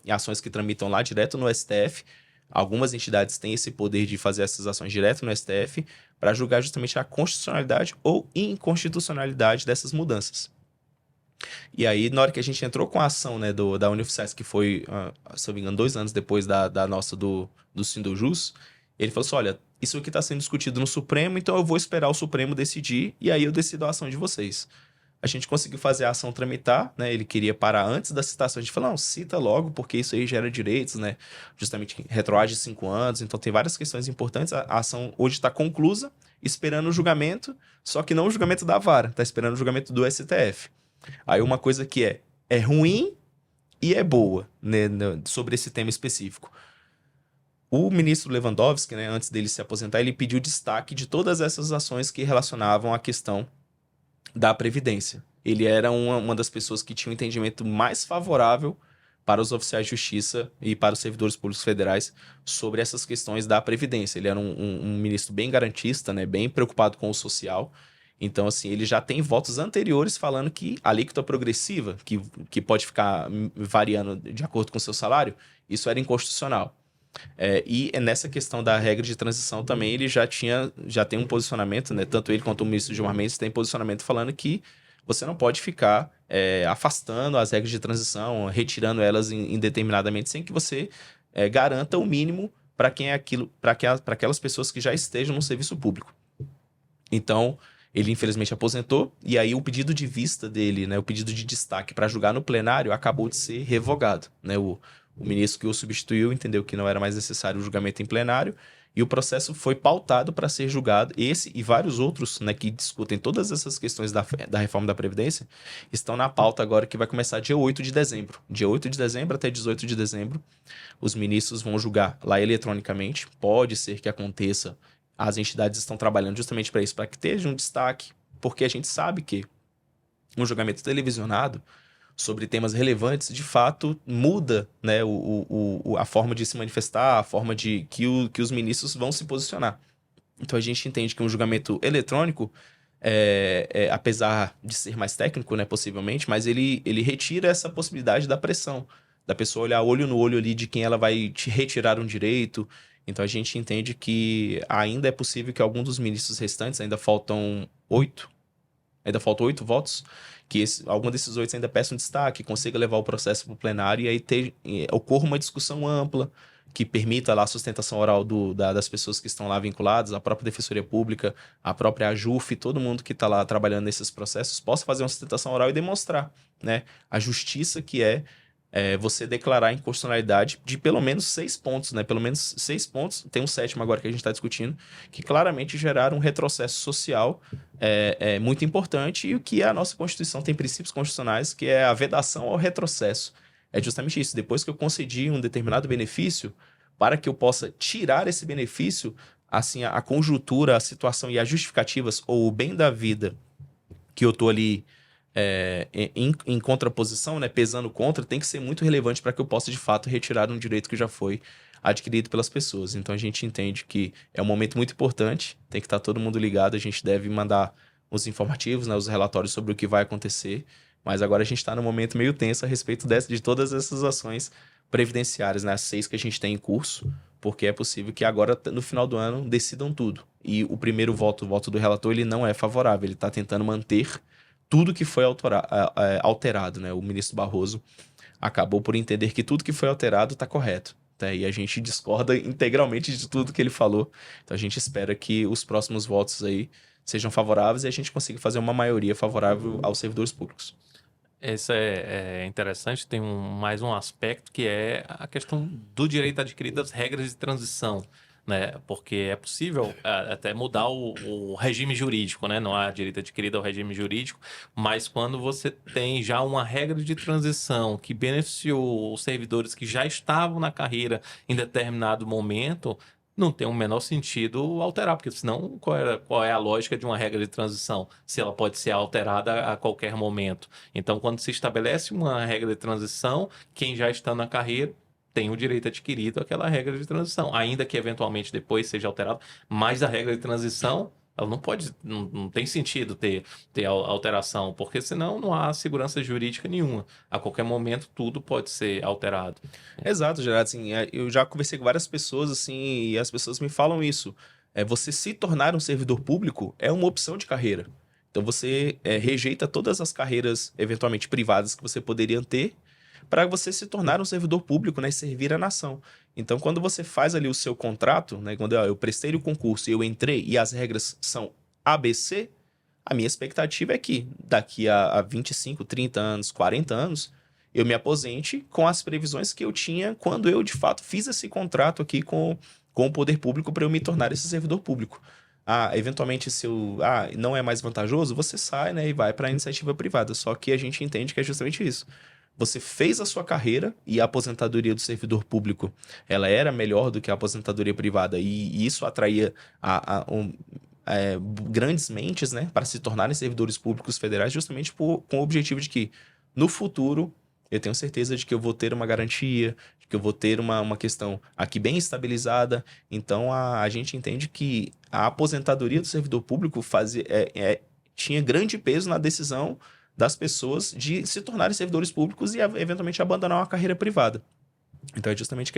Speaker 2: ações que tramitam lá direto no STF. Algumas entidades têm esse poder de fazer essas ações direto no STF para julgar justamente a constitucionalidade ou inconstitucionalidade dessas mudanças. E aí, na hora que a gente entrou com a ação, né, da Unioficiais, que foi, se eu não me engano, 2 anos depois da nossa do Sindojus, ele falou assim, olha, isso aqui está sendo discutido no Supremo, então eu vou esperar o Supremo decidir e aí eu decido a ação de vocês. A gente conseguiu fazer a ação tramitar, né? Ele queria parar antes da citação. A gente falou, não, cita logo, porque isso aí gera direitos, né? Justamente retroage 5 anos, então tem várias questões importantes. A ação hoje está conclusa, esperando o julgamento, só que não o julgamento da vara, está esperando o julgamento do STF. Aí uma coisa que é ruim e é boa, né, sobre esse tema específico. O ministro Lewandowski, né, antes dele se aposentar, ele pediu destaque de todas essas ações que relacionavam a questão da Previdência. Ele era uma das pessoas que tinha um entendimento mais favorável para os oficiais de justiça e para os servidores públicos federais sobre essas questões da Previdência. Ele era um ministro bem garantista, né, bem preocupado com o social. Então, assim, ele já tem votos anteriores falando que a alíquota progressiva, que pode ficar variando de acordo com o seu salário, isso era inconstitucional. E nessa questão da regra de transição também, ele já tem um posicionamento, né? Tanto ele quanto o ministro Gilmar Mendes tem posicionamento falando que você não pode ficar afastando as regras de transição, retirando elas indeterminadamente, sem que você garanta o mínimo para quem é aquilo, para aquelas pessoas que já estejam no serviço público. Então, ele infelizmente aposentou, e aí o pedido de vista dele, né, o pedido de destaque para julgar no plenário acabou de ser revogado, né? O ministro que o substituiu entendeu que não era mais necessário o julgamento em plenário, e o processo foi pautado para ser julgado. Esse e vários outros, né, que discutem todas essas questões da reforma da Previdência, estão na pauta agora, que vai começar dia 8 de dezembro. Dia 8 de dezembro até 18 de dezembro, os ministros vão julgar lá eletronicamente. Pode ser que aconteça, as entidades estão trabalhando justamente para isso, para que esteja um destaque, porque a gente sabe que um julgamento televisionado sobre temas relevantes, de fato, muda, né, a forma de se manifestar, a forma de que os ministros vão se posicionar. Então a gente entende que um julgamento eletrônico, apesar de ser mais técnico, né, possivelmente, mas ele retira essa possibilidade da pressão, da pessoa olhar olho no olho ali de quem ela vai te retirar um direito. Então a gente entende que ainda é possível que algum dos ministros restantes, ainda faltam 8 votos, que algum desses 8 ainda peça um destaque, consiga levar o processo para o plenário, e aí ocorra uma discussão ampla que permita lá a sustentação oral das pessoas que estão lá vinculadas, a própria Defensoria Pública, a própria AJUF, todo mundo que está lá trabalhando nesses processos possa fazer uma sustentação oral e demonstrar, né, a justiça que você declarar a inconstitucionalidade de pelo menos 6 pontos, né? Pelo menos 6 pontos, tem um 7º agora que a gente está discutindo, que claramente geraram um retrocesso social muito importante, e o que a nossa Constituição tem princípios constitucionais, que é a vedação ao retrocesso. É justamente isso. Depois que eu concedi um determinado benefício, para que eu possa tirar esse benefício, assim, a conjuntura, a situação e as justificativas, ou o bem da vida que eu tô ali em contraposição, né, pesando contra, tem que ser muito relevante para que eu possa, de fato, retirar um direito que já foi adquirido pelas pessoas. Então a gente entende que é um momento muito importante, tem que estar todo mundo ligado, a gente deve mandar os informativos, né, os relatórios sobre o que vai acontecer, mas agora a gente está num momento meio tenso a respeito de todas essas ações previdenciárias, né, as 6 que a gente tem em curso, porque é possível que agora, no final do ano, decidam tudo. E o primeiro voto, o voto do relator, ele não é favorável, ele está tentando manter tudo que foi alterado, né? O ministro Barroso acabou por entender que tudo que foi alterado está correto, né? E a gente discorda integralmente de tudo que ele falou. Então a gente espera que os próximos votos aí sejam favoráveis e a gente consiga fazer uma maioria favorável aos servidores públicos.
Speaker 1: Isso é interessante, tem mais um aspecto, que é a questão do direito adquirido às regras de transição, né? Porque é possível até mudar o regime jurídico, né? Não há direito adquirido ao regime jurídico, mas quando você tem já uma regra de transição que beneficiou os servidores que já estavam na carreira em determinado momento, não tem o menor sentido alterar, porque senão qual é a lógica de uma regra de transição, se ela pode ser alterada a qualquer momento? Então, quando se estabelece uma regra de transição, quem já está na carreira tem o direito adquirido àquela regra de transição, ainda que eventualmente depois seja alterado, mas a regra de transição, ela não tem sentido ter alteração, porque senão não há segurança jurídica nenhuma. A qualquer momento tudo pode ser alterado.
Speaker 2: Exato, Gerardo. Assim, eu já conversei com várias pessoas, assim, e as pessoas me falam isso. Você se tornar um servidor público é uma opção de carreira. Então você rejeita todas as carreiras, eventualmente privadas, que você poderia ter, para você se tornar um servidor público, né, e servir a nação. Então, quando você faz ali o seu contrato, né, quando eu prestei o concurso e eu entrei e as regras são ABC, a minha expectativa é que daqui a 25, 30 anos, 40 anos, eu me aposente com as previsões que eu tinha quando eu, de fato, fiz esse contrato aqui com o poder público para eu me tornar esse servidor público. Eventualmente, se não é mais vantajoso, você sai, né, e vai para a iniciativa privada. Só que a gente entende que é justamente isso. Você fez a sua carreira e a aposentadoria do servidor público, ela era melhor do que a aposentadoria privada, e isso atraía grandes mentes, né, para se tornarem servidores públicos federais, justamente com o objetivo de que, no futuro, eu tenho certeza de que eu vou ter uma garantia, de que eu vou ter uma questão aqui bem estabilizada. Então, a gente entende que a aposentadoria do servidor público tinha grande peso na decisão das pessoas de se tornarem servidores públicos e eventualmente abandonar uma carreira privada. Então é justamente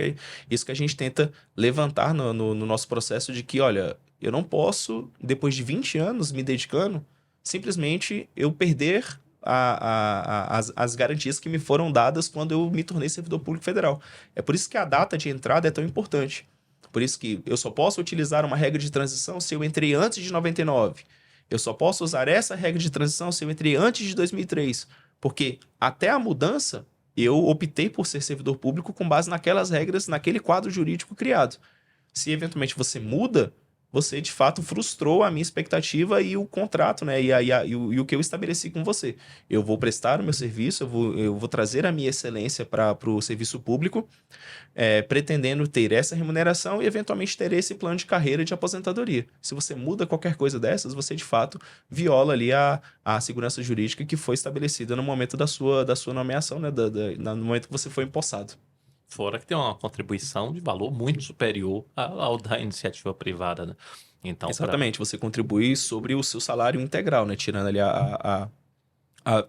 Speaker 2: isso que a gente tenta levantar no nosso processo de que, olha, eu não posso, depois de 20 anos me dedicando, simplesmente eu perder as garantias que me foram dadas quando eu me tornei servidor público federal. É por isso que a data de entrada é tão importante. Por isso que eu só posso utilizar uma regra de transição se eu entrei antes de 99. Eu só posso usar essa regra de transição se eu entrei antes de 2003. Porque até a mudança, eu optei por ser servidor público com base naquelas regras, naquele quadro jurídico criado. Se eventualmente você muda, você de fato frustrou a minha expectativa e o contrato, né? E o que eu estabeleci com você. Eu vou prestar o meu serviço, eu vou trazer a minha excelência para o serviço público, pretendendo ter essa remuneração e eventualmente ter esse plano de carreira de aposentadoria. Se você muda qualquer coisa dessas, você de fato viola ali a segurança jurídica que foi estabelecida no momento da sua nomeação, né? No momento que você foi empossado.
Speaker 1: Fora que tem uma contribuição de valor muito superior ao da iniciativa privada, né? Então,
Speaker 2: exatamente, você contribui sobre o seu salário integral, né? Tirando ali a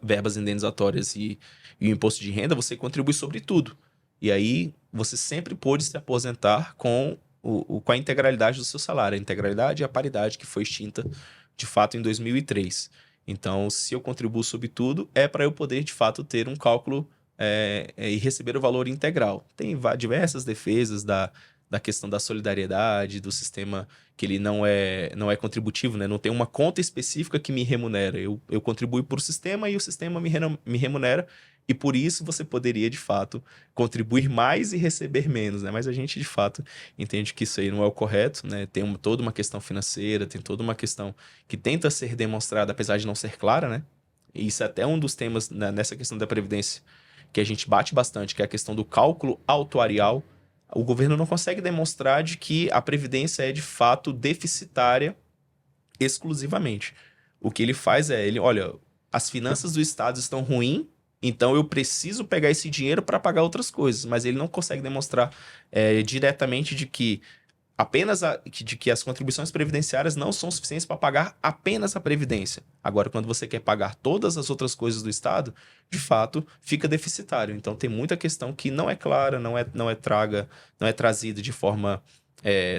Speaker 2: verbas indenizatórias e o imposto de renda, você contribui sobre tudo. E aí, você sempre pôde se aposentar com a integralidade do seu salário, a integralidade e a paridade que foi extinta, de fato, em 2003. Então, se eu contribuo sobre tudo, é para eu poder, de fato, ter um cálculo e receber o valor integral. Tem diversas defesas da questão da solidariedade, do sistema que ele não é contributivo, né? Não tem uma conta específica que me remunera. Eu contribuo para o sistema e o sistema me remunera, e por isso você poderia, de fato, contribuir mais e receber menos, né? Mas a gente, de fato, entende que isso aí não é o correto, né? Tem toda uma questão financeira, tem toda uma questão que tenta ser demonstrada, apesar de não ser clara, né? E isso é até um dos temas nessa questão da Previdência que a gente bate bastante, que é a questão do cálculo autuarial. O governo não consegue demonstrar de que a Previdência é, de fato, deficitária exclusivamente. O que ele faz olha, as finanças do Estado estão ruins, então eu preciso pegar esse dinheiro para pagar outras coisas, mas ele não consegue demonstrar diretamente de que as contribuições previdenciárias não são suficientes para pagar apenas a Previdência. Agora, quando você quer pagar todas as outras coisas do Estado, de fato, fica deficitário. Então, tem muita questão que não é clara, não é trazida de forma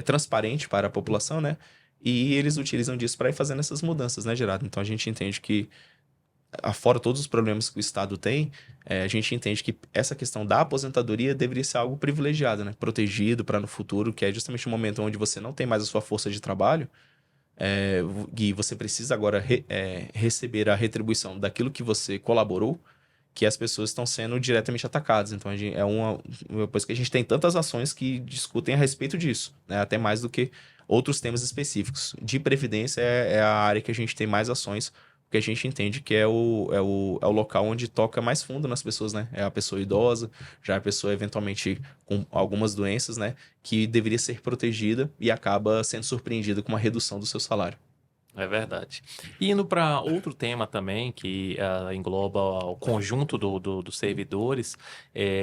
Speaker 2: transparente para a população, né? E eles utilizam disso para ir fazendo essas mudanças, né, Gerardo? Então, a gente entende que, afora todos os problemas que o Estado tem, a gente entende que essa questão da aposentadoria deveria ser algo privilegiado, né? Protegido para no futuro, que é justamente o momento onde você não tem mais a sua força de trabalho, e você precisa agora receber a retribuição daquilo que você colaborou, que as pessoas estão sendo diretamente atacadas. Então, depois que a gente tem tantas ações que discutem a respeito disso, né? Até mais do que outros temas específicos. De previdência é a área que a gente tem mais ações, porque a gente entende que é o local onde toca mais fundo nas pessoas, né? É a pessoa idosa, já a pessoa eventualmente com algumas doenças, né? Que deveria ser protegida e acaba sendo surpreendida com uma redução do seu salário.
Speaker 1: É verdade. E indo para outro tema também, que engloba o conjunto dos servidores,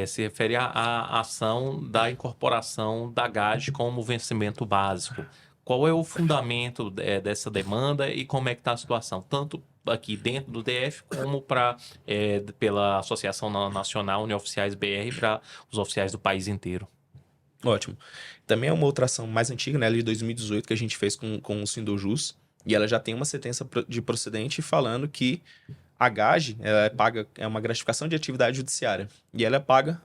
Speaker 1: se refere à ação da incorporação da GAGE como vencimento básico. Qual é o fundamento dessa demanda e como é que está a situação? Tanto aqui dentro do DF, como pela Associação Nacional União Oficiais BR para os oficiais do país inteiro.
Speaker 2: Ótimo. Também é uma outra ação mais antiga, né, de 2018, que a gente fez com o Sindojus, e ela já tem uma sentença de procedente falando que a GAGE é uma gratificação de atividade judiciária, e ela é paga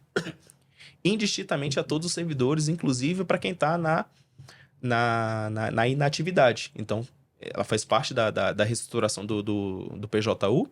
Speaker 2: indistintamente a todos os servidores, inclusive para quem está na inatividade. Então, ela faz parte da reestruturação do PJU,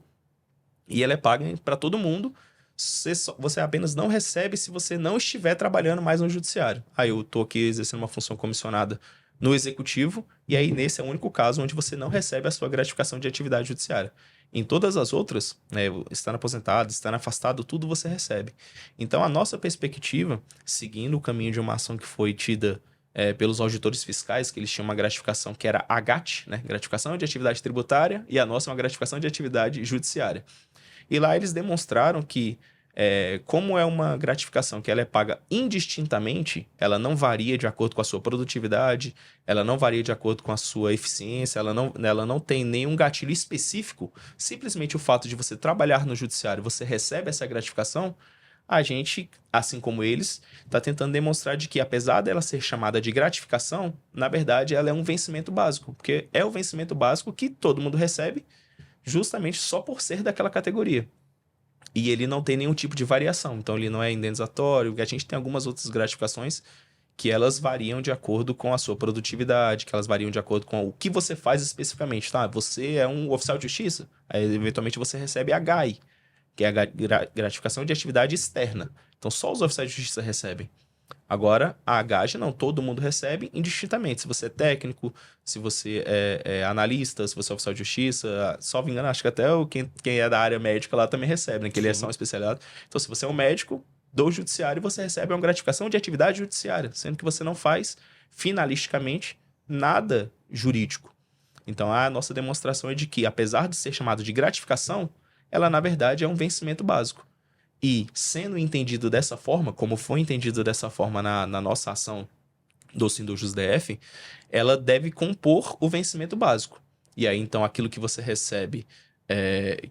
Speaker 2: e ela é paga para todo mundo. Você apenas não recebe se você não estiver trabalhando mais no judiciário. Aí eu estou aqui exercendo uma função comissionada no executivo, e aí nesse é o único caso onde você não recebe a sua gratificação de atividade judiciária. Em todas as outras, né, estando aposentado, estando afastado, tudo você recebe. Então, a nossa perspectiva, seguindo o caminho de uma ação que foi tida pelos auditores fiscais, que eles tinham uma gratificação que era a GAT, né, gratificação de atividade tributária, e a nossa é uma gratificação de atividade judiciária. E lá eles demonstraram que como é uma gratificação que ela é paga indistintamente, ela não varia de acordo com a sua produtividade, ela não varia de acordo com a sua eficiência, ela não tem nenhum gatilho específico, simplesmente o fato de você trabalhar no judiciário, você recebe essa gratificação, a gente, assim como eles, está tentando demonstrar de que, apesar dela ser chamada de gratificação, na verdade ela é um vencimento básico, porque é o vencimento básico que todo mundo recebe justamente só por ser daquela categoria. E ele não tem nenhum tipo de variação, então ele não é indenizatório. A gente tem algumas outras gratificações que elas variam de acordo com a sua produtividade, que elas variam de acordo com o que você faz especificamente, tá? Você é um oficial de justiça, aí eventualmente você recebe a GAI, que é a gratificação de atividade externa. Então só os oficiais de justiça recebem. Agora, a GAG não, todo mundo recebe indistintamente. Se você é técnico, se você é analista, se você é oficial de justiça, só me engano, acho que até quem é da área médica lá também recebe, né? Que ele é só um especializado. Então, se você é um médico do judiciário, você recebe uma gratificação de atividade judiciária, sendo que você não faz, finalisticamente, nada jurídico. Então, a nossa demonstração é de que, apesar de ser chamado de gratificação, ela, na verdade, é um vencimento básico. E, sendo entendido dessa forma, como foi entendido dessa forma na nossa ação do Sindujus DF, ela deve compor o vencimento básico. E aí, então, aquilo que você recebe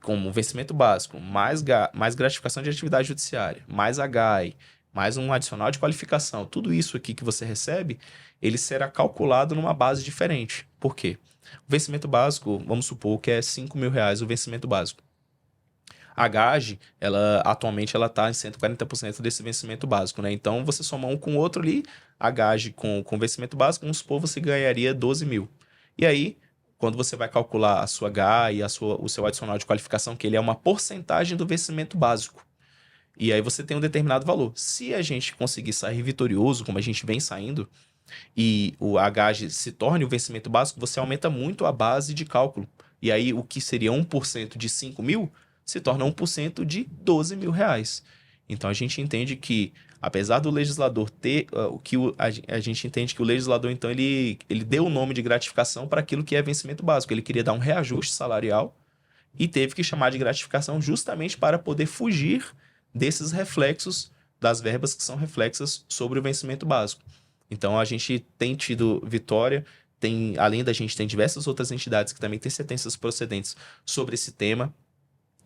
Speaker 2: como vencimento básico, mais gratificação de atividade judiciária, mais HAI, mais um adicional de qualificação, tudo isso aqui que você recebe, ele será calculado numa base diferente. Por quê? O vencimento básico, vamos supor que é R$ 5.000 o vencimento básico. A GAGE, atualmente ela está em 140% desse vencimento básico, né? Então, você soma um com o outro ali, a GAGE com o vencimento básico, vamos supor, você ganharia 12 mil. E aí, quando você vai calcular a sua GAE, o seu adicional de qualificação, que ele é uma porcentagem do vencimento básico. E aí você tem um determinado valor. Se a gente conseguir sair vitorioso, como a gente vem saindo, e o HAGE se torne o vencimento básico, você aumenta muito a base de cálculo. E aí, o que seria 1% de 5 mil se torna 1% de 12 mil reais. Então, a gente entende que, apesar do legislador ter... a gente entende que o legislador, então, ele deu o nome de gratificação para aquilo que é vencimento básico. Ele queria dar um reajuste salarial e teve que chamar de gratificação justamente para poder fugir desses reflexos das verbas que são reflexas sobre o vencimento básico. Então, a gente tem tido vitória, além da gente, tem diversas outras entidades que também têm sentenças procedentes sobre esse tema.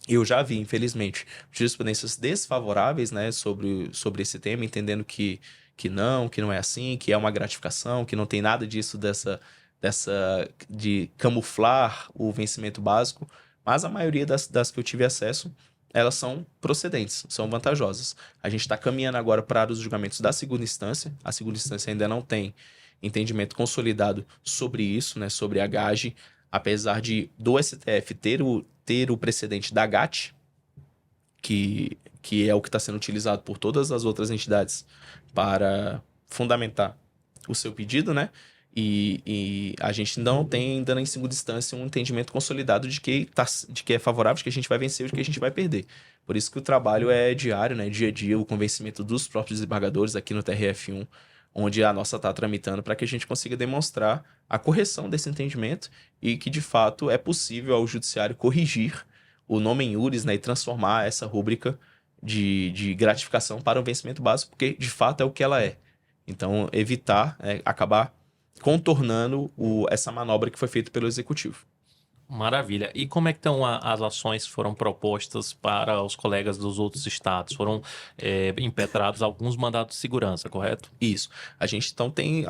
Speaker 2: Eu já vi, infelizmente, jurisprudências desfavoráveis, né, sobre esse tema, entendendo que não é assim, que é uma gratificação, que não tem nada disso de camuflar o vencimento básico, mas a maioria das que eu tive acesso, elas são procedentes, são vantajosas. A gente está caminhando agora para os julgamentos da segunda instância. A segunda instância ainda não tem entendimento consolidado sobre isso, né, sobre a GAGE, apesar do STF ter o precedente da GAT, que é o que está sendo utilizado por todas as outras entidades para fundamentar o seu pedido, né? E a gente não tem ainda em segunda instância um entendimento consolidado de que é favorável, de que a gente vai vencer ou de que a gente vai perder. Por isso que o trabalho é diário, né? Dia a dia, o convencimento dos próprios desembargadores aqui no TRF1, onde a nossa está tramitando para que a gente consiga demonstrar a correção desse entendimento e que, de fato, é possível ao judiciário corrigir o nome em iuris, né, e transformar essa rúbrica de gratificação para o vencimento básico, porque, de fato, é o que ela é. Então, evitar, acabar contornando essa manobra que foi feita pelo Executivo.
Speaker 1: Maravilha. E como é que estão as ações que foram propostas para os colegas dos outros estados? Foram impetrados alguns mandados de segurança, correto?
Speaker 2: Isso. A gente, então, tem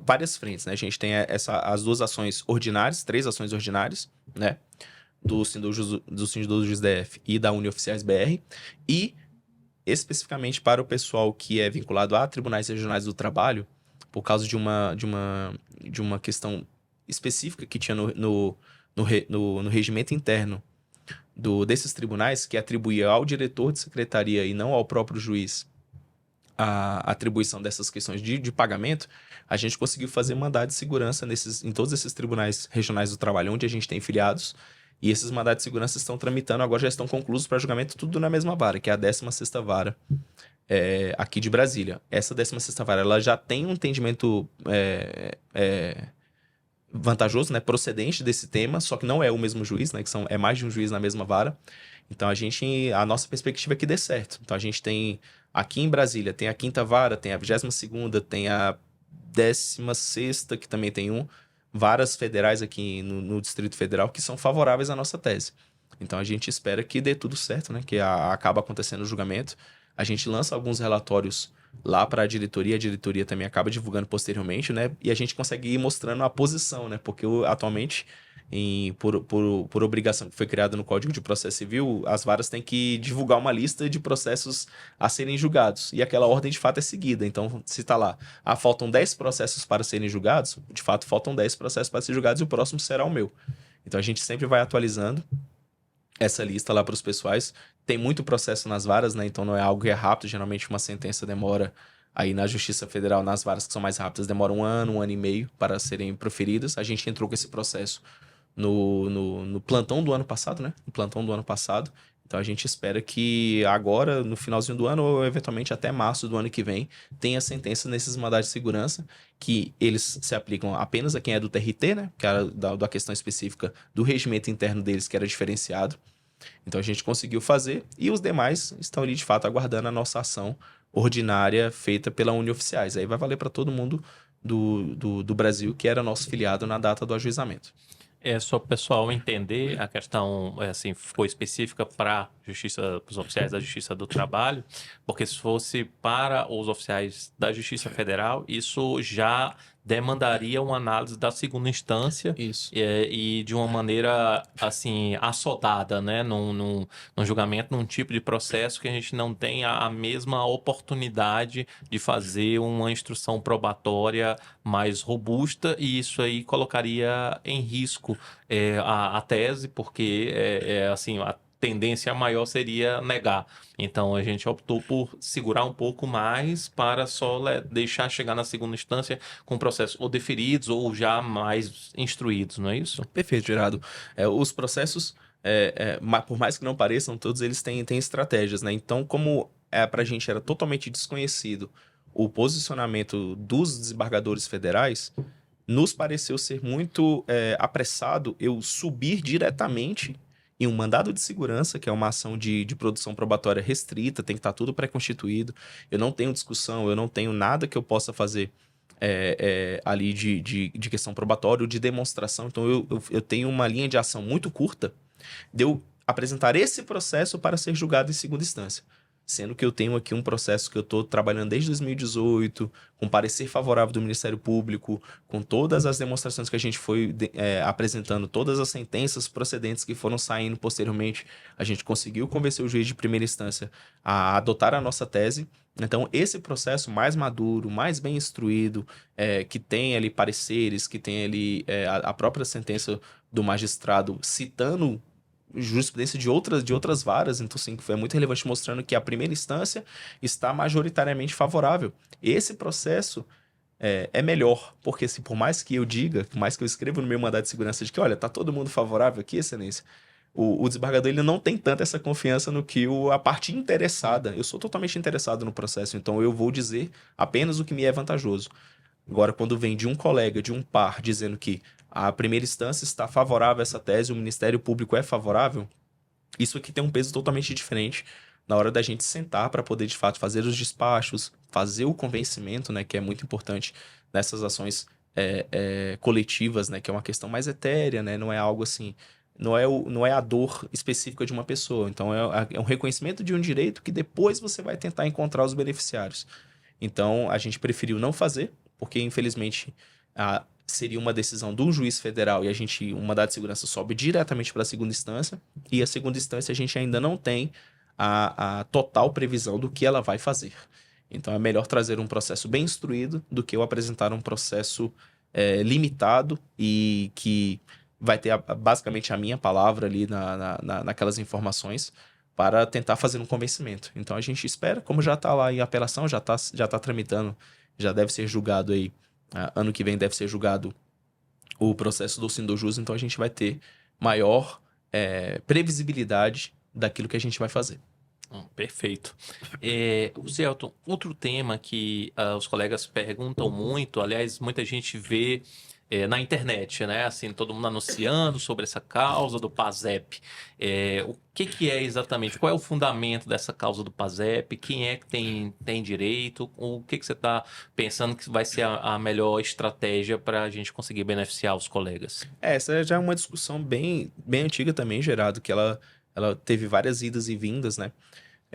Speaker 2: várias frentes, né? A gente tem as duas ações ordinárias, 3 ações ordinárias, né? Do Sindujus DF e da Unioficiais BR. E, especificamente para o pessoal que é vinculado a tribunais regionais do trabalho, por causa de uma questão específica que tinha no regimento interno desses tribunais, que atribuía ao diretor de secretaria e não ao próprio juiz a atribuição dessas questões de pagamento, a gente conseguiu fazer mandado de segurança em todos esses tribunais regionais do trabalho, onde a gente tem filiados, e esses mandados de segurança estão tramitando, agora já estão concluídos para julgamento, tudo na mesma vara, que é a 16ª vara aqui de Brasília. Essa 16ª vara, ela já tem um entendimento vantajoso, né, procedente desse tema, só que não é o mesmo juiz, né, é mais de um juiz na mesma vara. Então a nossa perspectiva é que dê certo. Então a gente tem aqui em Brasília, tem a quinta vara, tem a 22ª, tem a 16ª, que também tem varas federais aqui no Distrito Federal que são favoráveis à nossa tese. Então a gente espera que dê tudo certo, né, que acaba acontecendo o julgamento. A gente lança alguns relatórios lá para a diretoria também acaba divulgando posteriormente, né? E a gente consegue ir mostrando a posição, né? Porque atualmente, por obrigação que foi criada no Código de Processo Civil, as varas têm que divulgar uma lista de processos a serem julgados. E aquela ordem, de fato, é seguida. Então, se está lá, faltam 10 processos para serem julgados, de fato, faltam 10 processos para serem julgados e o próximo será o meu. Então, a gente sempre vai atualizando essa lista lá para os pessoais. Tem muito processo nas varas, né? Então não é algo que é rápido. Geralmente uma sentença demora aí na Justiça Federal, nas varas que são mais rápidas, demora um ano e meio para serem proferidas. A gente entrou com esse processo no plantão do ano passado, né? No plantão do ano passado. Então a gente espera que agora, no finalzinho do ano, ou eventualmente até março do ano que vem, tenha sentença nesses mandados de segurança, que eles se aplicam apenas a quem é do TRT, né? Que era da questão específica do regimento interno deles, que era diferenciado. Então a gente conseguiu fazer, e os demais estão ali de fato aguardando a nossa ação ordinária feita pela Unioficiais. Aí vai valer para todo mundo do Brasil que era nosso filiado na data do ajuizamento.
Speaker 1: É só para o pessoal entender, a questão assim, ficou específica para os oficiais da Justiça do Trabalho, porque se fosse para os oficiais da Justiça Federal, isso já demandaria uma análise da segunda instância.
Speaker 2: Isso.
Speaker 1: E de uma maneira assim assodada, né? Num julgamento, num tipo de processo que a gente não tem a mesma oportunidade de fazer uma instrução probatória mais robusta, e isso aí colocaria em risco a tese, porque assim, a tendência maior seria negar. Então a gente optou por segurar um pouco mais para só deixar chegar na segunda instância com processos ou deferidos ou já mais instruídos, não é isso?
Speaker 2: Perfeito, Gerardo. Os processos, por mais que não pareçam, todos eles têm estratégias, né? Então, como para a gente era totalmente desconhecido o posicionamento dos desembargadores federais, nos pareceu ser muito apressado eu subir diretamente em um mandado de segurança, que é uma ação de produção probatória restrita, tem que estar tudo pré-constituído. Eu não tenho discussão, eu não tenho nada que eu possa fazer ali de questão probatória, de demonstração. Então, eu tenho uma linha de ação muito curta de eu apresentar esse processo para ser julgado em segunda instância. Sendo que eu tenho aqui um processo que eu estou trabalhando desde 2018, com parecer favorável do Ministério Público, com todas as demonstrações que a gente foi apresentando, todas as sentenças procedentes que foram saindo posteriormente, a gente conseguiu convencer o juiz de primeira instância a adotar a nossa tese. Então, esse processo mais maduro, mais bem instruído, que tem ali pareceres, que tem ali a própria sentença do magistrado citando jurisprudência de outras varas, então sim, é muito relevante, mostrando que a primeira instância está majoritariamente favorável. Esse processo é melhor, porque assim, por mais que eu diga, por mais que eu escreva no meu mandado de segurança de que, olha, tá todo mundo favorável aqui, excelência, o desembargador ele não tem tanta essa confiança no que a parte interessada. Eu sou totalmente interessado no processo, então eu vou dizer apenas o que me é vantajoso. Agora, quando vem de um colega, de um par, dizendo que a primeira instância está favorável a essa tese, o Ministério Público é favorável, isso aqui tem um peso totalmente diferente na hora da gente sentar para poder, de fato, fazer os despachos, fazer o convencimento, né, que é muito importante nessas ações coletivas, né, que é uma questão mais etérea, né, não é algo assim, não é a dor específica de uma pessoa. Então, é um reconhecimento de um direito que depois você vai tentar encontrar os beneficiários. Então, a gente preferiu não fazer, porque, infelizmente, seria uma decisão de um juiz federal e um mandado de segurança sobe diretamente para a segunda instância, e a segunda instância a gente ainda não tem a total previsão do que ela vai fazer. Então, é melhor trazer um processo bem instruído do que eu apresentar um processo limitado e que vai ter basicamente a minha palavra ali naquelas informações, para tentar fazer um convencimento. Então a gente espera, como já está lá em apelação, já tá tramitando, já deve ser julgado aí, ano que vem deve ser julgado o processo do Sindojus, então a gente vai ter maior previsibilidade daquilo que a gente vai fazer.
Speaker 1: Perfeito. Zelton, outro tema que os colegas perguntam muito, aliás, muita gente vê na internet, né? Assim, todo mundo anunciando sobre essa causa do PASEP. O que é exatamente? Qual é o fundamento dessa causa do PASEP? Quem é que tem direito? O que você está pensando que vai ser a melhor estratégia para a gente conseguir beneficiar os colegas?
Speaker 2: Essa já é uma discussão bem antiga também, Gerado, que ela teve várias idas e vindas, né?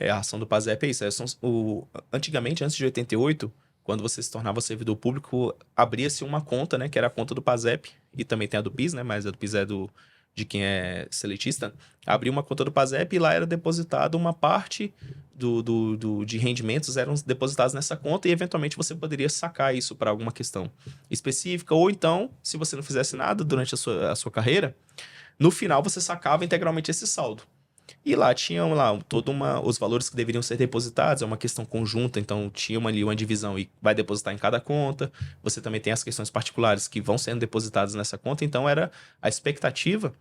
Speaker 2: A ação do PASEP é isso. Antigamente, antes de 88, quando você se tornava servidor público, abria-se uma conta, né? Que era a conta do PASEP, e também tem a do PIS, né? Mas a do PIS é de quem é seletista. Abria uma conta do PASEP e lá era depositado uma parte de rendimentos eram depositados nessa conta e eventualmente você poderia sacar isso para alguma questão específica. Ou então, se você não fizesse nada durante a sua carreira, no final você sacava integralmente esse saldo. E lá tinham os valores que deveriam ser depositados, é uma questão conjunta, então tinha ali uma divisão e vai depositar em cada conta. Você também tem as questões particulares que vão sendo depositadas nessa conta, então a expectativa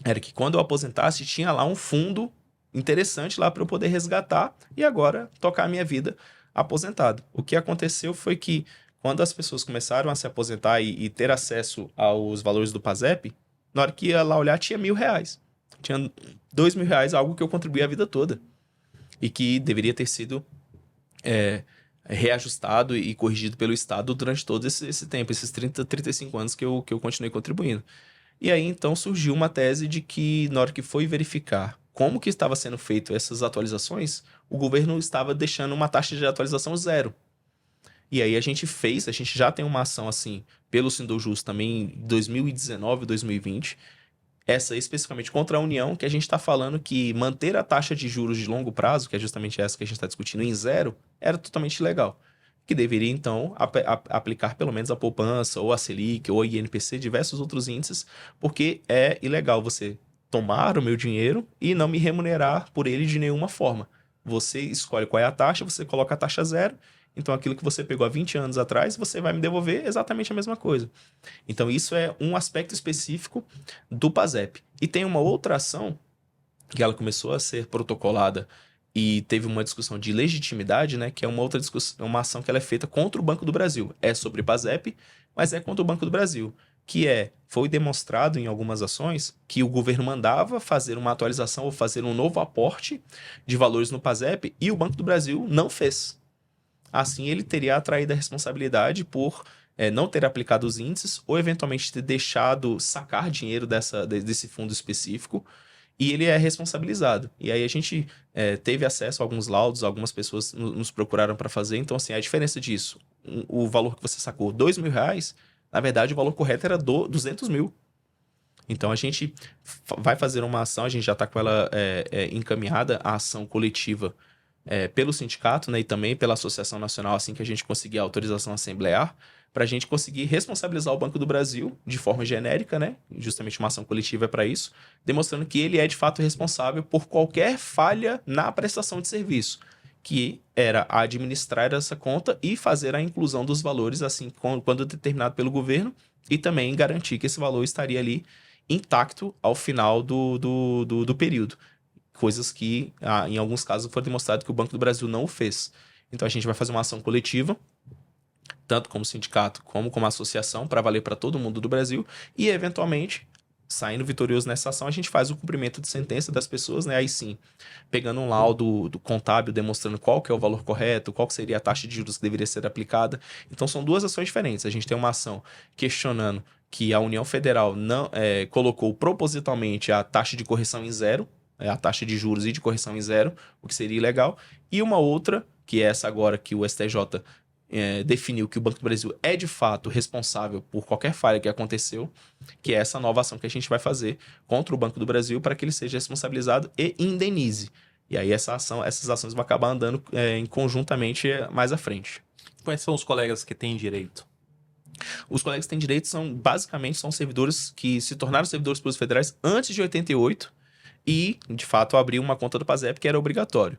Speaker 2: era que quando eu aposentasse tinha lá um fundo interessante lá para eu poder resgatar e agora tocar a minha vida aposentado. O que aconteceu foi que quando as pessoas começaram a se aposentar e ter acesso aos valores do PASEP, na hora que ia lá olhar tinha R$ 1.000. Tinha R$ 2.000, algo que eu contribuí a vida toda. E que deveria ter sido reajustado e corrigido pelo Estado durante todo esse tempo, esses 35 anos que eu continuei contribuindo. E aí, então, surgiu uma tese de que, na hora que foi verificar como que estava sendo feito essas atualizações, o governo estava deixando uma taxa de atualização zero. E aí a gente já tem uma ação assim, pelo Sindojus também em 2019, 2020, essa especificamente contra a União, que a gente está falando que manter a taxa de juros de longo prazo, que é justamente essa que a gente está discutindo, em zero, era totalmente ilegal. Que deveria, então, aplicar pelo menos a poupança, ou a Selic, ou a INPC, diversos outros índices, porque é ilegal você tomar o meu dinheiro e não me remunerar por ele de nenhuma forma. Você escolhe qual é a taxa, você coloca a taxa zero, então aquilo que você pegou há 20 anos atrás, você vai me devolver exatamente a mesma coisa. Então, isso é um aspecto específico do PASEP. E tem uma outra ação que ela começou a ser protocolada e teve uma discussão de legitimidade, né? Que é uma outra discussão, uma ação que ela é feita contra o Banco do Brasil. É sobre PASEP, mas é contra o Banco do Brasil. Foi demonstrado em algumas ações que o governo mandava fazer uma atualização ou fazer um novo aporte de valores no PASEP e o Banco do Brasil não fez. Assim, ele teria atraído a responsabilidade por não ter aplicado os índices ou eventualmente ter deixado sacar dinheiro desse fundo específico e ele é responsabilizado. E aí a gente teve acesso a alguns laudos, algumas pessoas nos procuraram para fazer. Então, assim, a diferença disso, o valor que você sacou, R$ 2.000, na verdade o valor correto era 200 mil. Então a gente vai fazer uma ação, a gente já está com ela encaminhada, a ação coletiva pelo sindicato, né, e também pela Associação Nacional, assim que a gente conseguir a autorização assemblear, para a gente conseguir responsabilizar o Banco do Brasil de forma genérica, né? Justamente uma ação coletiva é para isso, demonstrando que ele é de fato responsável por qualquer falha na prestação de serviço, que era administrar essa conta e fazer a inclusão dos valores, assim, quando determinado pelo governo, e também garantir que esse valor estaria ali intacto ao final do período. Coisas que, em alguns casos, foi demonstrado que o Banco do Brasil não o fez. Então, a gente vai fazer uma ação coletiva, tanto como sindicato como associação, para valer para todo mundo do Brasil, e, eventualmente, saindo vitorioso nessa ação, a gente faz o cumprimento de sentença das pessoas, né? Aí sim, pegando um laudo do contábil, demonstrando qual que é o valor correto, qual que seria a taxa de juros que deveria ser aplicada. Então, são duas ações diferentes. A gente tem uma ação questionando que a União Federal não colocou propositalmente a taxa de correção em zero, a taxa de juros e de correção em zero, o que seria ilegal. E uma outra, que é essa agora que o STJ definiu que o Banco do Brasil é de fato responsável por qualquer falha que aconteceu, que é essa nova ação que a gente vai fazer contra o Banco do Brasil para que ele seja responsabilizado e indenize. E aí essas ações vão acabar andando conjuntamente mais à frente.
Speaker 1: Quais são os colegas que têm direito?
Speaker 2: Os colegas que têm direito basicamente são servidores que se tornaram servidores públicos federais antes de 88 e, de fato, abriu uma conta do PASEP que era obrigatório.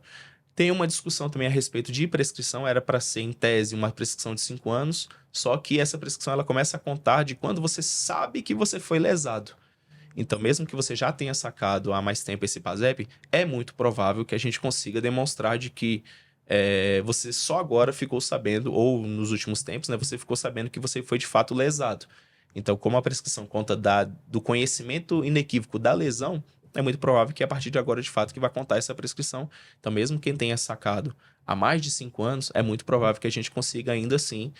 Speaker 2: Tem uma discussão também a respeito de prescrição, era para ser, em tese, uma prescrição de 5 anos, só que essa prescrição ela começa a contar de quando você sabe que você foi lesado. Então, mesmo que você já tenha sacado há mais tempo esse PASEP, é muito provável que a gente consiga demonstrar de que você só agora ficou sabendo, ou nos últimos tempos, né, você ficou sabendo que você foi de fato lesado. Então, como a prescrição conta do conhecimento inequívoco da lesão, é muito provável que a partir de agora, de fato, que vai contar essa prescrição. Então, mesmo quem tenha sacado há mais de 5 anos, é muito provável que a gente consiga ainda assim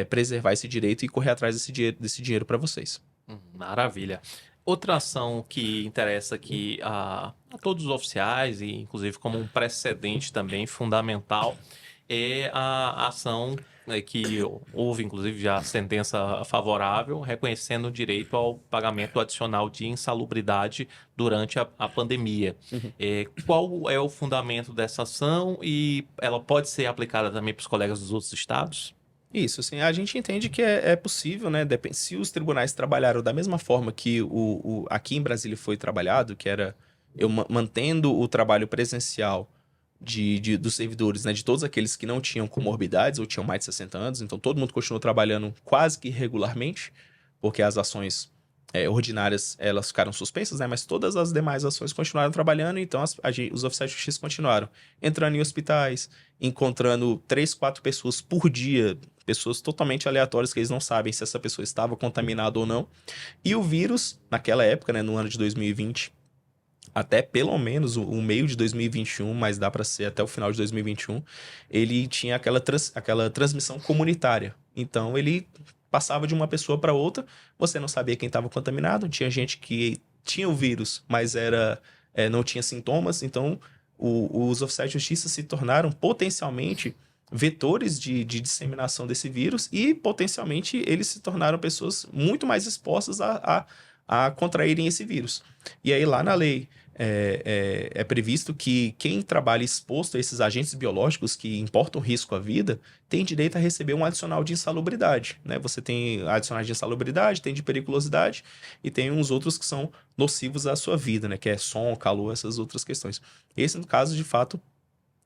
Speaker 2: preservar esse direito e correr atrás desse dinheiro para vocês.
Speaker 1: Maravilha. Outra ação que interessa aqui a todos os oficiais, e inclusive como um precedente também fundamental, é a ação que houve, inclusive, já sentença favorável, reconhecendo o direito ao pagamento adicional de insalubridade durante a pandemia. Qual é o fundamento dessa ação e ela pode ser aplicada também para os colegas dos outros estados?
Speaker 2: Isso, assim, a gente entende que é possível, né? Se os tribunais trabalharam da mesma forma que aqui em Brasília foi trabalhado, que era mantendo o trabalho presencial dos servidores, né? De todos aqueles que não tinham comorbidades ou tinham mais de 60 anos, então todo mundo continuou trabalhando quase que regularmente, porque as ações ordinárias elas ficaram suspensas, né? Mas todas as demais ações continuaram trabalhando, então os oficiais de justiça continuaram entrando em hospitais, encontrando 3, 4 pessoas por dia, pessoas totalmente aleatórias que eles não sabem se essa pessoa estava contaminada ou não. E o vírus, naquela época, né, no ano de 2020, até pelo menos o meio de 2021, mas dá para ser até o final de 2021, ele tinha aquela transmissão comunitária. Então ele passava de uma pessoa para outra, você não sabia quem estava contaminado, tinha gente que tinha o vírus, mas não tinha sintomas, então os oficiais de justiça se tornaram potencialmente vetores de disseminação desse vírus e potencialmente eles se tornaram pessoas muito mais expostas a contraírem esse vírus. E aí lá na lei é previsto que quem trabalha exposto a esses agentes biológicos que importam risco à vida tem direito a receber um adicional de insalubridade, né? Você tem adicionais de insalubridade, tem de periculosidade e tem uns outros que são nocivos à sua vida, né? Que é som, calor, essas outras questões. Esse, no caso, de fato,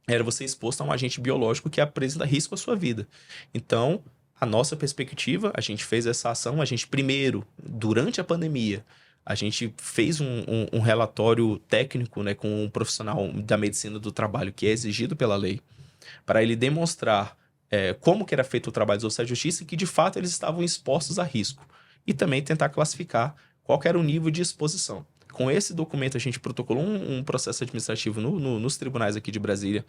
Speaker 2: era você exposto a um agente biológico que apresenta risco à sua vida. Então, a nossa perspectiva, a gente fez essa ação, a gente primeiro, durante a pandemia, a gente fez um relatório técnico, né, com um profissional da medicina do trabalho que é exigido pela lei, para ele demonstrar como que era feito o trabalho dos oficiais de justiça e que, de fato, eles estavam expostos a risco. E também tentar classificar qual que era o nível de exposição. Com esse documento, a gente protocolou um processo administrativo nos tribunais aqui de Brasília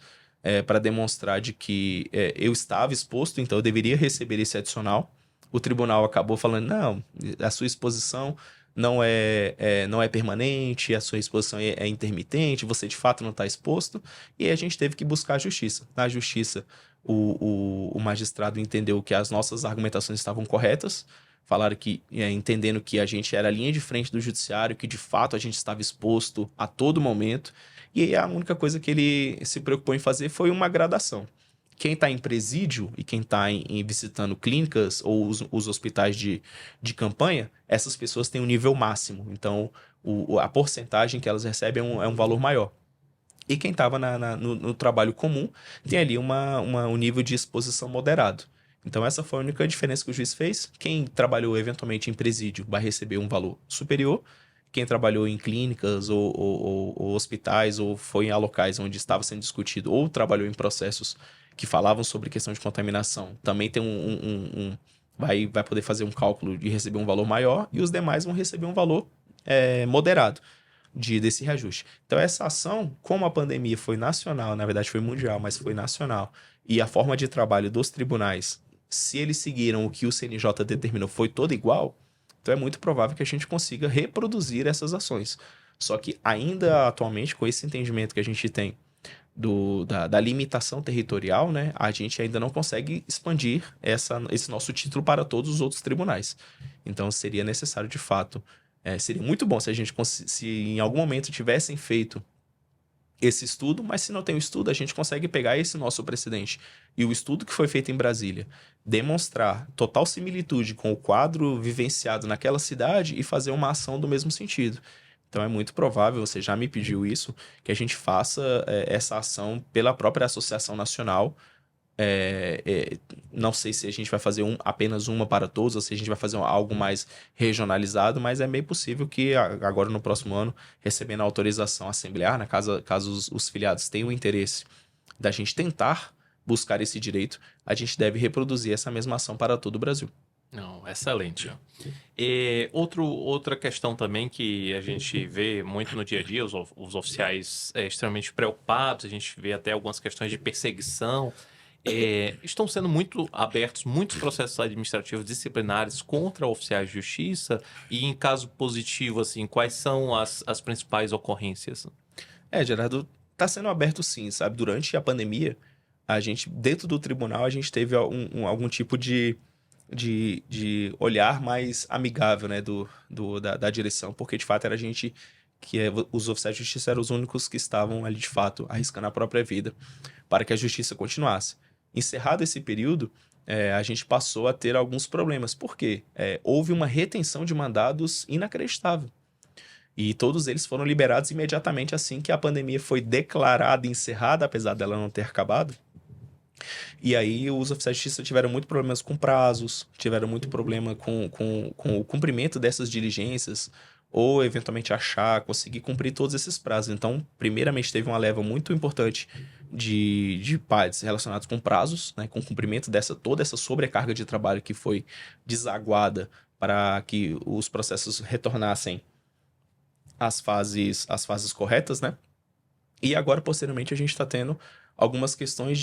Speaker 2: para demonstrar de que eu estava exposto, então eu deveria receber esse adicional. O tribunal acabou falando, não, a sua exposição não é permanente, a sua exposição é intermitente, você de fato não está exposto, e aí a gente teve que buscar a justiça. Na justiça, o magistrado entendeu que as nossas argumentações estavam corretas, falaram que, entendendo que a gente era a linha de frente do judiciário, que de fato a gente estava exposto a todo momento, e aí a única coisa que ele se preocupou em fazer foi uma gradação. Quem está em presídio e quem está visitando clínicas ou os hospitais de campanha, essas pessoas têm um nível máximo. Então, a porcentagem que elas recebem é um valor maior. E quem estava no trabalho comum tem ali um nível de exposição moderado. Então, essa foi a única diferença que o juiz fez. Quem trabalhou eventualmente em presídio vai receber um valor superior. Quem trabalhou em clínicas ou hospitais ou foi a locais onde estava sendo discutido ou trabalhou em processos que falavam sobre questão de contaminação, também tem vai poder fazer um cálculo de receber um valor maior e os demais vão receber um valor moderado desse reajuste. Então, essa ação, como a pandemia foi nacional, na verdade foi mundial, mas foi nacional, e a forma de trabalho dos tribunais, se eles seguiram o que o CNJ determinou, foi toda igual, então é muito provável que a gente consiga reproduzir essas ações. Só que ainda atualmente, com esse entendimento que a gente tem da limitação territorial, né, a gente ainda não consegue expandir esse nosso título para todos os outros tribunais. Então, seria necessário, de fato, seria muito bom se se em algum momento tivessem feito esse estudo, mas se não tem o estudo, a gente consegue pegar esse nosso precedente e o estudo que foi feito em Brasília, demonstrar total similitude com o quadro vivenciado naquela cidade e fazer uma ação do mesmo sentido. Então é muito provável, você já me pediu isso, que a gente faça essa ação pela própria Associação Nacional. Não sei se a gente vai fazer apenas uma para todos, ou se a gente vai fazer algo mais regionalizado, mas é bem possível que agora no próximo ano, recebendo a autorização assemblear, né, caso os filiados tenham interesse da gente tentar buscar esse direito, a gente deve reproduzir essa mesma ação para todo o Brasil.
Speaker 1: Não, excelente. Outra questão também que a gente vê muito no dia a dia, os oficiais extremamente preocupados, a gente vê até algumas questões de perseguição. Estão sendo muito abertos muitos processos administrativos disciplinares contra oficiais de justiça e, em caso positivo, assim, quais são as principais ocorrências?
Speaker 2: Gerardo, tá sendo aberto sim, sabe? Durante a pandemia, a gente, dentro do tribunal, a gente teve algum tipo de olhar mais amigável, né, da direção, porque de fato era a gente os oficiais de justiça eram os únicos que estavam ali de fato arriscando a própria vida para que a justiça continuasse. Encerrado esse período, a gente passou a ter alguns problemas. Por quê? Houve uma retenção de mandados inacreditável. E todos eles foram liberados imediatamente assim que a pandemia foi declarada e encerrada, apesar dela não ter acabado. E aí os oficiais de justiça tiveram muito problemas com prazos, tiveram muito problema com o cumprimento dessas diligências, ou eventualmente achar, conseguir cumprir todos esses prazos. Então, primeiramente, teve uma leva muito importante de partes relacionados com prazos, né, com o cumprimento toda essa sobrecarga de trabalho que foi desaguada para que os processos retornassem às fases corretas, né? E agora, posteriormente, a gente está tendo algumas questões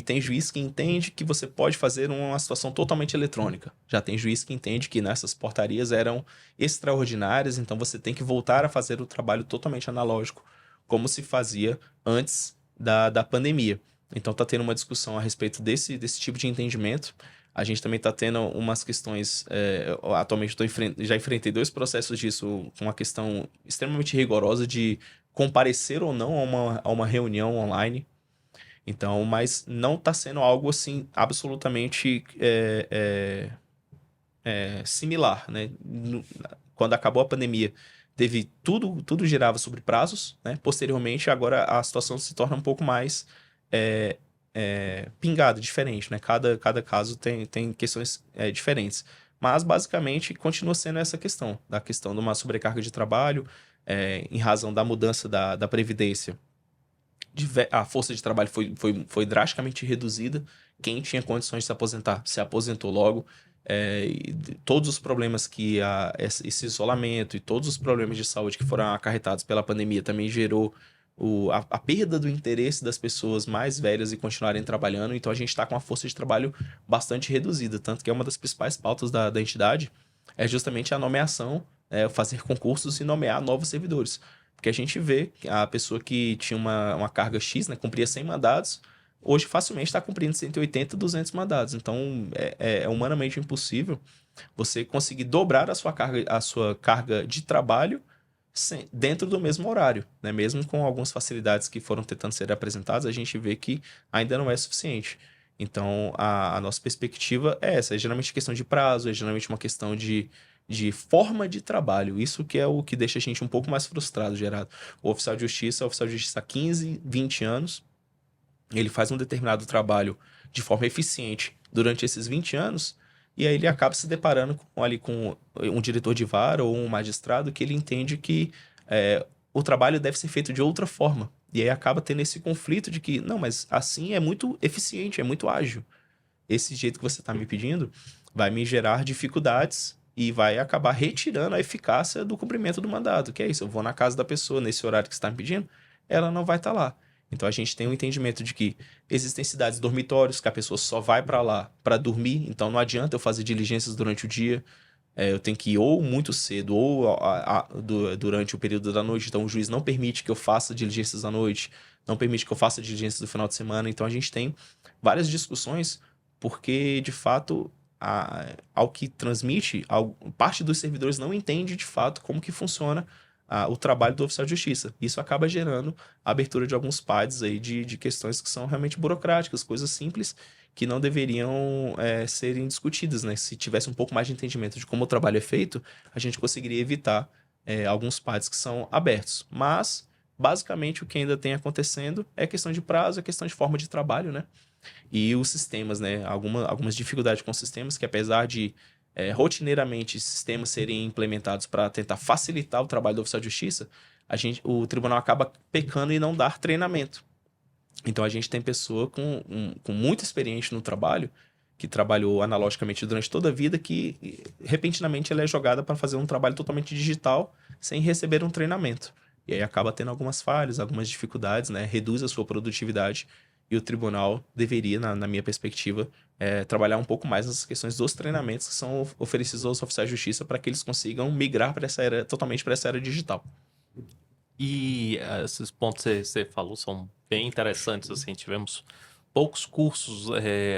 Speaker 2: Tem juiz que entende que você pode fazer uma situação totalmente eletrônica. Já tem juiz que entende que nessas portarias eram extraordinárias, então você tem que voltar a fazer o trabalho totalmente analógico, como se fazia antes da pandemia. Então está tendo uma discussão a respeito desse tipo de entendimento. A gente também está tendo umas questões. Atualmente já enfrentei 2 processos disso, com uma questão extremamente rigorosa de comparecer ou não a uma reunião online. Então, mas não está sendo algo assim absolutamente similar, né? Quando acabou a pandemia, teve tudo girava sobre prazos, né? Posteriormente, agora a situação se torna um pouco mais pingada, diferente, né? Cada caso tem questões diferentes. Mas, basicamente, continua sendo essa questão, da questão de uma sobrecarga de trabalho, em razão da mudança da Previdência. A força de trabalho foi drasticamente reduzida. Quem tinha condições de se aposentar, se aposentou logo. E todos os problemas esse isolamento e todos os problemas de saúde que foram acarretados pela pandemia também gerou a perda do interesse das pessoas mais velhas em continuarem trabalhando. Então a gente está com uma força de trabalho bastante reduzida. Tanto que é uma das principais pautas da entidade é justamente a nomeação, fazer concursos e nomear novos servidores. Porque a gente vê que a pessoa que tinha uma carga X, né, cumpria 100 mandados, hoje facilmente está cumprindo 180, 200 mandados. Então, é humanamente impossível você conseguir dobrar a sua carga de trabalho dentro do mesmo horário, né? Mesmo com algumas facilidades que foram tentando ser apresentadas, a gente vê que ainda não é suficiente. Então, a nossa perspectiva é essa. É geralmente questão de prazo, é geralmente uma questão de forma de trabalho. Isso que é o que deixa a gente um pouco mais frustrado, Gerardo. O oficial de justiça é oficial de justiça há 15, 20 anos. Ele faz um determinado trabalho de forma eficiente durante esses 20 anos, e aí ele acaba se deparando com um diretor de vara ou um magistrado que ele entende que o trabalho deve ser feito de outra forma. E aí acaba tendo esse conflito de que, não, mas assim é muito eficiente, é muito ágil. Esse jeito que você está me pedindo vai me gerar dificuldades e vai acabar retirando a eficácia do cumprimento do mandado. Que é isso, eu vou na casa da pessoa nesse horário que você está me pedindo, ela não vai estar lá. Então a gente tem um entendimento de que existem cidades dormitórios, que a pessoa só vai para lá para dormir, então não adianta eu fazer diligências durante o dia. Eu tenho que ir ou muito cedo ou durante o período da noite. Então o juiz não permite que eu faça diligências à noite, não permite que eu faça diligências do final de semana. Então a gente tem várias discussões, porque de fato, ao que transmite, parte dos servidores não entende de fato como que funciona o trabalho do oficial de justiça. Isso acaba gerando a abertura de alguns PADs aí de questões que são realmente burocráticas, coisas simples que não deveriam serem discutidas, né? Se tivesse um pouco mais de entendimento de como o trabalho é feito, a gente conseguiria evitar alguns PADs que são abertos. Mas, basicamente, o que ainda tem acontecendo é questão de prazo, é questão de forma de trabalho, né? E os sistemas, né? Algumas dificuldades com os sistemas que, apesar de rotineiramente sistemas serem implementados para tentar facilitar o trabalho do oficial de justiça, o tribunal acaba pecando em não dar treinamento. Então a gente tem pessoa com muito experiente no trabalho que trabalhou analogicamente durante toda a vida, que repentinamente ela é jogada para fazer um trabalho totalmente digital sem receber um treinamento. E aí acaba tendo algumas falhas, algumas dificuldades, né? Reduz a sua produtividade. E o tribunal deveria, na minha perspectiva, trabalhar um pouco mais nessas questões dos treinamentos que são oferecidos aos oficiais de justiça para que eles consigam migrar para essa era, totalmente para essa era digital.
Speaker 1: E esses pontos que você falou são bem interessantes, assim, tivemos poucos cursos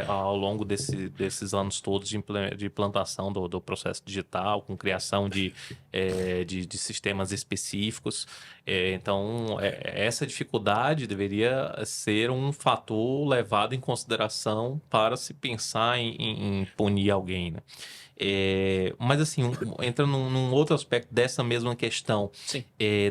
Speaker 1: ao longo desses anos todos de implantação do processo digital, com criação de sistemas específicos. Então, essa dificuldade deveria ser um fator levado em consideração para se pensar em punir alguém, né? Mas assim, entrando num outro aspecto dessa mesma questão,
Speaker 2: Sim.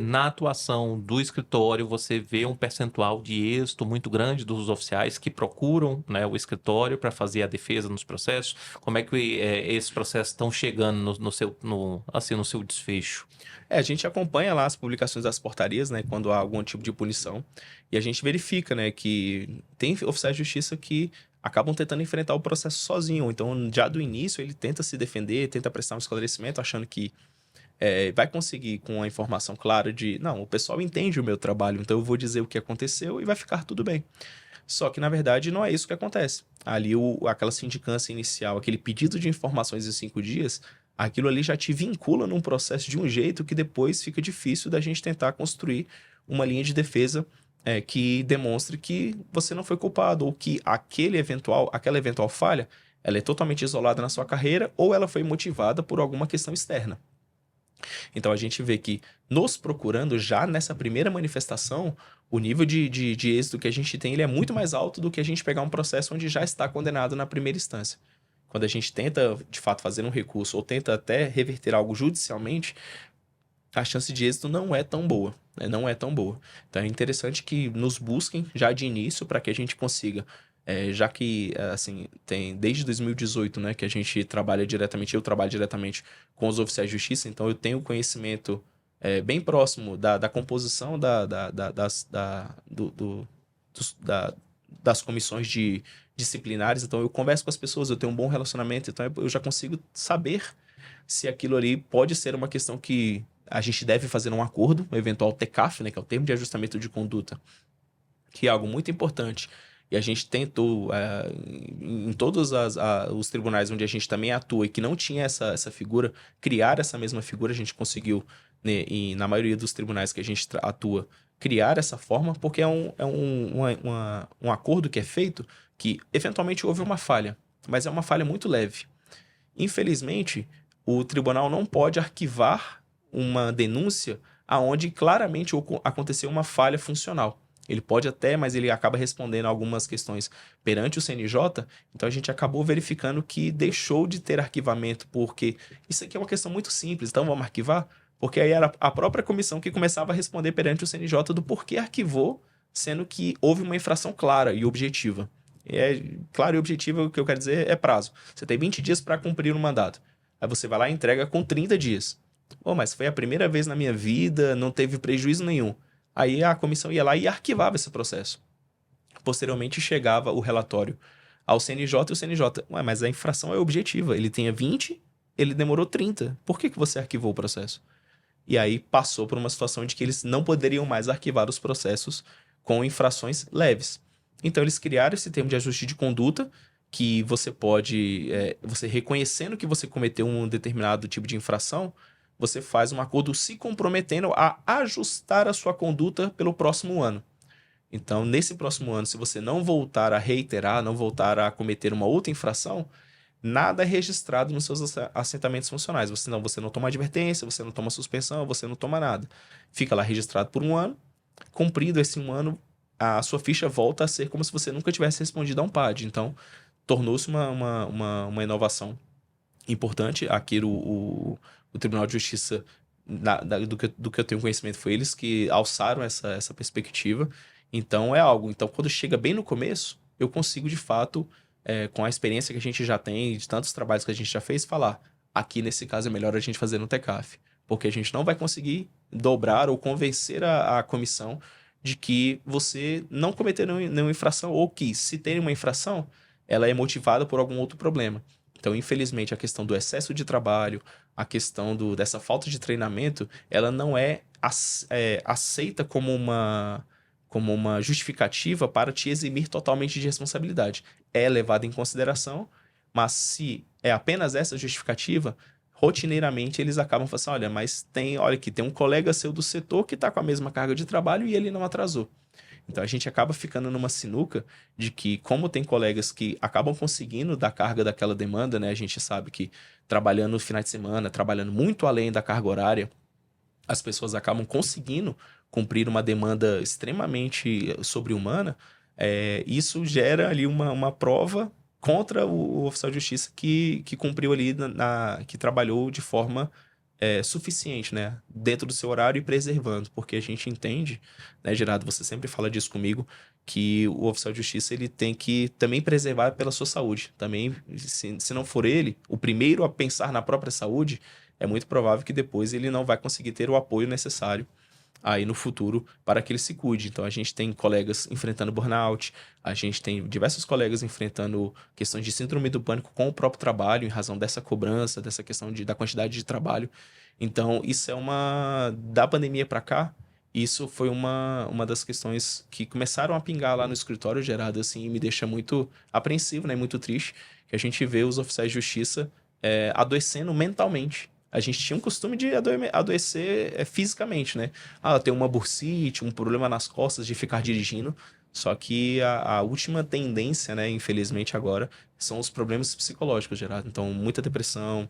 Speaker 1: na atuação do escritório, você vê um percentual de êxito muito grande dos oficiais que procuram, né, o escritório para fazer a defesa nos processos. Como é que esses processos estão chegando no seu desfecho?
Speaker 2: A gente acompanha lá as publicações das portarias, né, quando há algum tipo de punição, e a gente verifica, né, que tem oficiais de justiça que acabam tentando enfrentar o processo sozinho. Então, já do início, ele tenta se defender, tenta prestar um esclarecimento, achando que vai conseguir com a informação clara de, não, o pessoal entende o meu trabalho, então eu vou dizer o que aconteceu e vai ficar tudo bem. Só que, na verdade, não é isso que acontece. Ali, aquela sindicância inicial, aquele pedido de informações em 5 dias, aquilo ali já te vincula num processo de um jeito que depois fica difícil da gente tentar construir uma linha de defesa que demonstre que você não foi culpado ou que aquela eventual falha, ela é totalmente isolada na sua carreira ou ela foi motivada por alguma questão externa. Então a gente vê que nos procurando já nessa primeira manifestação, o nível de êxito que a gente tem ele é muito mais alto do que a gente pegar um processo onde já está condenado na primeira instância. Quando a gente tenta, de fato, fazer um recurso ou tenta até reverter algo judicialmente, a chance de êxito não é tão boa, né? Não é tão boa. Então é interessante que nos busquem já de início para que a gente consiga, já que, assim, tem desde 2018, né, que a gente trabalha diretamente, eu trabalho diretamente com os oficiais de justiça, então eu tenho conhecimento bem próximo da composição das comissões disciplinares, então eu converso com as pessoas, eu tenho um bom relacionamento, então eu já consigo saber se aquilo ali pode ser uma questão que a gente deve fazer um acordo, um eventual TCAF, né, que é o termo de ajustamento de conduta, que é algo muito importante. E a gente tentou, em todos os tribunais onde a gente também atua e que não tinha essa figura, criar essa mesma figura, a gente conseguiu, né, e na maioria dos tribunais que a gente atua, criar essa forma, porque é um acordo que é feito que, eventualmente, houve uma falha, mas é uma falha muito leve. Infelizmente, o tribunal não pode arquivar uma denúncia aonde claramente aconteceu uma falha funcional. Ele pode até, mas ele acaba respondendo algumas questões perante o CNJ, então a gente acabou verificando que deixou de ter arquivamento, porque isso aqui é uma questão muito simples, então vamos arquivar? Porque aí era a própria comissão que começava a responder perante o CNJ do porquê arquivou, sendo que houve uma infração clara e objetiva. Claro e objetiva, o que eu quero dizer é prazo. Você tem 20 dias para cumprir um mandato. Aí você vai lá e entrega com 30 dias. Mas foi a primeira vez na minha vida, não teve prejuízo nenhum. Aí a comissão ia lá e arquivava esse processo. Posteriormente chegava o relatório ao CNJ e o CNJ, mas a infração é objetiva. Ele tinha 20, ele demorou 30. Por que você arquivou o processo? E aí passou por uma situação de que eles não poderiam mais arquivar os processos com infrações leves. Então eles criaram esse termo de ajuste de conduta, que você pode, você reconhecendo que você cometeu um determinado tipo de infração, você faz um acordo se comprometendo a ajustar a sua conduta pelo próximo ano. Então, nesse próximo ano, se você não voltar a reiterar, não voltar a cometer uma outra infração, nada é registrado nos seus assentamentos funcionais. Você não toma advertência, você não toma suspensão, você não toma nada. Fica lá registrado por um ano. Cumprido esse um ano, a sua ficha volta a ser como se você nunca tivesse respondido a um PAD. Então, tornou-se uma inovação importante. Aqui o Tribunal de Justiça, do que eu tenho conhecimento, foi eles que alçaram essa perspectiva. Então, é algo. Então, quando chega bem no começo, eu consigo, de fato, com a experiência que a gente já tem, de tantos trabalhos que a gente já fez, falar, aqui nesse caso é melhor a gente fazer no TCAF, porque a gente não vai conseguir dobrar ou convencer a comissão de que você não cometeu nenhuma infração, ou que, se tem uma infração, ela é motivada por algum outro problema. Então, infelizmente, a questão do excesso de trabalho, a questão dessa falta de treinamento, ela não é aceita como uma justificativa para te eximir totalmente de responsabilidade. É levada em consideração, mas se é apenas essa justificativa, rotineiramente eles acabam falando assim, olha aqui, tem um colega seu do setor que está com a mesma carga de trabalho e ele não atrasou. Então a gente acaba ficando numa sinuca de que, como tem colegas que acabam conseguindo dar carga daquela demanda, né? A gente sabe que trabalhando no final de semana, trabalhando muito além da carga horária, as pessoas acabam conseguindo cumprir uma demanda extremamente sobre-humana. Isso gera ali uma prova contra o oficial de justiça que cumpriu ali, que trabalhou de forma suficiente, né? Dentro do seu horário e preservando, porque a gente entende, né, Gerardo, você sempre fala disso comigo, que o oficial de justiça ele tem que também preservar pela sua saúde. Também, se não for ele, o primeiro a pensar na própria saúde, é muito provável que depois ele não vai conseguir ter o apoio necessário aí no futuro para que ele se cuide. Então a gente tem colegas enfrentando burnout, a gente tem diversos colegas enfrentando questões de síndrome do pânico com o próprio trabalho, em razão dessa cobrança, dessa questão da quantidade de trabalho. Então isso da pandemia para cá, isso foi uma das questões que começaram a pingar lá no escritório, Gerado, assim, e me deixa muito apreensivo, né, muito triste, que a gente vê os oficiais de justiça adoecendo mentalmente. A gente tinha um costume de adoecer fisicamente, né? Tem uma bursite, um problema nas costas de ficar dirigindo. Só que a última tendência, né, infelizmente agora, são os problemas psicológicos, Gerardo. Então, muita depressão,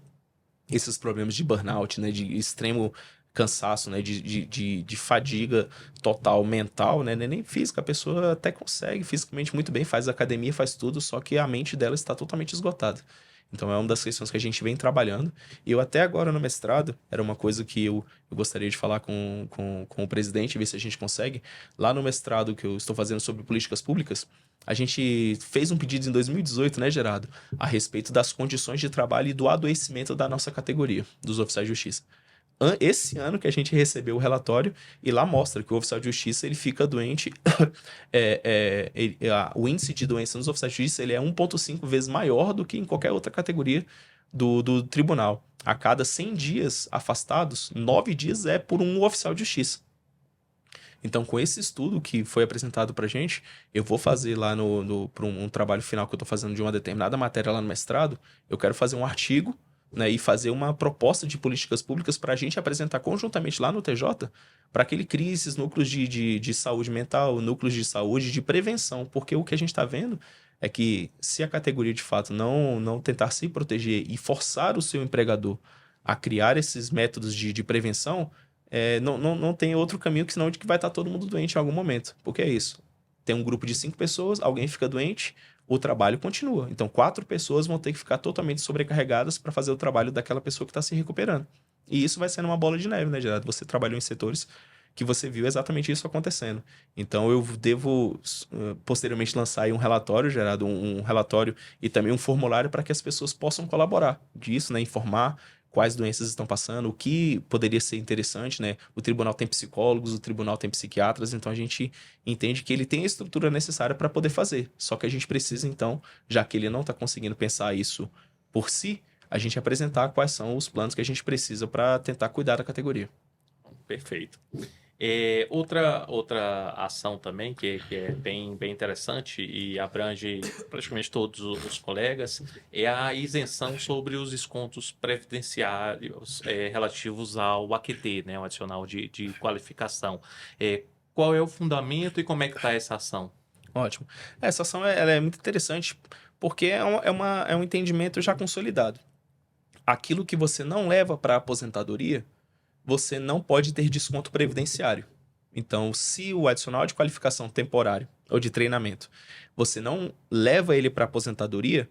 Speaker 2: esses problemas de burnout, né, de extremo cansaço, né, de fadiga total mental, né, nem física. A pessoa até consegue fisicamente muito bem, faz academia, faz tudo, só que a mente dela está totalmente esgotada. Então é uma das questões que a gente vem trabalhando. E eu até agora no mestrado, era uma coisa que eu gostaria de falar com o presidente, ver se a gente consegue. Lá no mestrado que eu estou fazendo sobre políticas públicas, a gente fez um pedido em 2018, né, Gerardo? A respeito das condições de trabalho e do adoecimento da nossa categoria, dos oficiais de justiça. Esse ano que a gente recebeu o relatório e lá mostra que o oficial de justiça ele fica doente. O índice de doença nos oficiais de justiça ele é 1,5 vezes maior do que em qualquer outra categoria do tribunal. A cada 100 dias afastados, 9 dias é por um oficial de justiça. Então, com esse estudo que foi apresentado para gente, eu vou fazer lá para um trabalho final que eu estou fazendo de uma determinada matéria lá no mestrado, eu quero fazer um artigo, né, e fazer uma proposta de políticas públicas para a gente apresentar conjuntamente lá no TJ, para que ele crie esses núcleos de saúde mental, núcleos de saúde, de prevenção, porque o que a gente está vendo é que se a categoria de fato não tentar se proteger e forçar o seu empregador a criar esses métodos de prevenção, não tem outro caminho que senão de que vai estar todo mundo doente em algum momento, porque é isso. Tem um grupo de 5 pessoas, alguém fica doente, o trabalho continua. Então, 4 pessoas vão ter que ficar totalmente sobrecarregadas para fazer o trabalho daquela pessoa que está se recuperando. E isso vai sendo uma bola de neve, né, Gerardo? Você trabalhou em setores que você viu exatamente isso acontecendo. Então, eu devo posteriormente lançar aí um relatório, Gerardo, um relatório e também um formulário para que as pessoas possam colaborar disso, né, informar quais doenças estão passando, o que poderia ser interessante, né? O tribunal tem psicólogos, o tribunal tem psiquiatras, então a gente entende que ele tem a estrutura necessária para poder fazer. Só que a gente precisa, então, já que ele não está conseguindo pensar isso por si, a gente apresentar quais são os planos que a gente precisa para tentar cuidar da categoria.
Speaker 1: Perfeito. Outra ação também que é bem interessante e abrange praticamente todos os colegas é a isenção sobre os descontos previdenciários relativos ao AQT, né, o adicional de qualificação. Qual é o fundamento e como é que está essa ação?
Speaker 2: Ótimo. Essa ação ela é muito interessante porque é um entendimento já consolidado. Aquilo que você não leva para a aposentadoria, você não pode ter desconto previdenciário. Então, se o adicional de qualificação temporário ou de treinamento, você não leva ele para aposentadoria,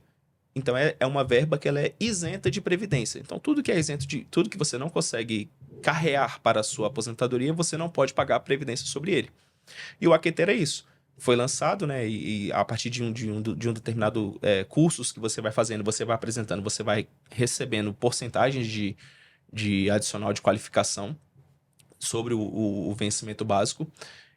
Speaker 2: então é uma verba que ela é isenta de previdência. Então, tudo que é isento tudo que você não consegue carrear para a sua aposentadoria, você não pode pagar a previdência sobre ele. E o AQT é isso. Foi lançado, né? E a partir de um determinado cursos que você vai fazendo, você vai apresentando, você vai recebendo porcentagens de adicional de qualificação sobre o vencimento básico.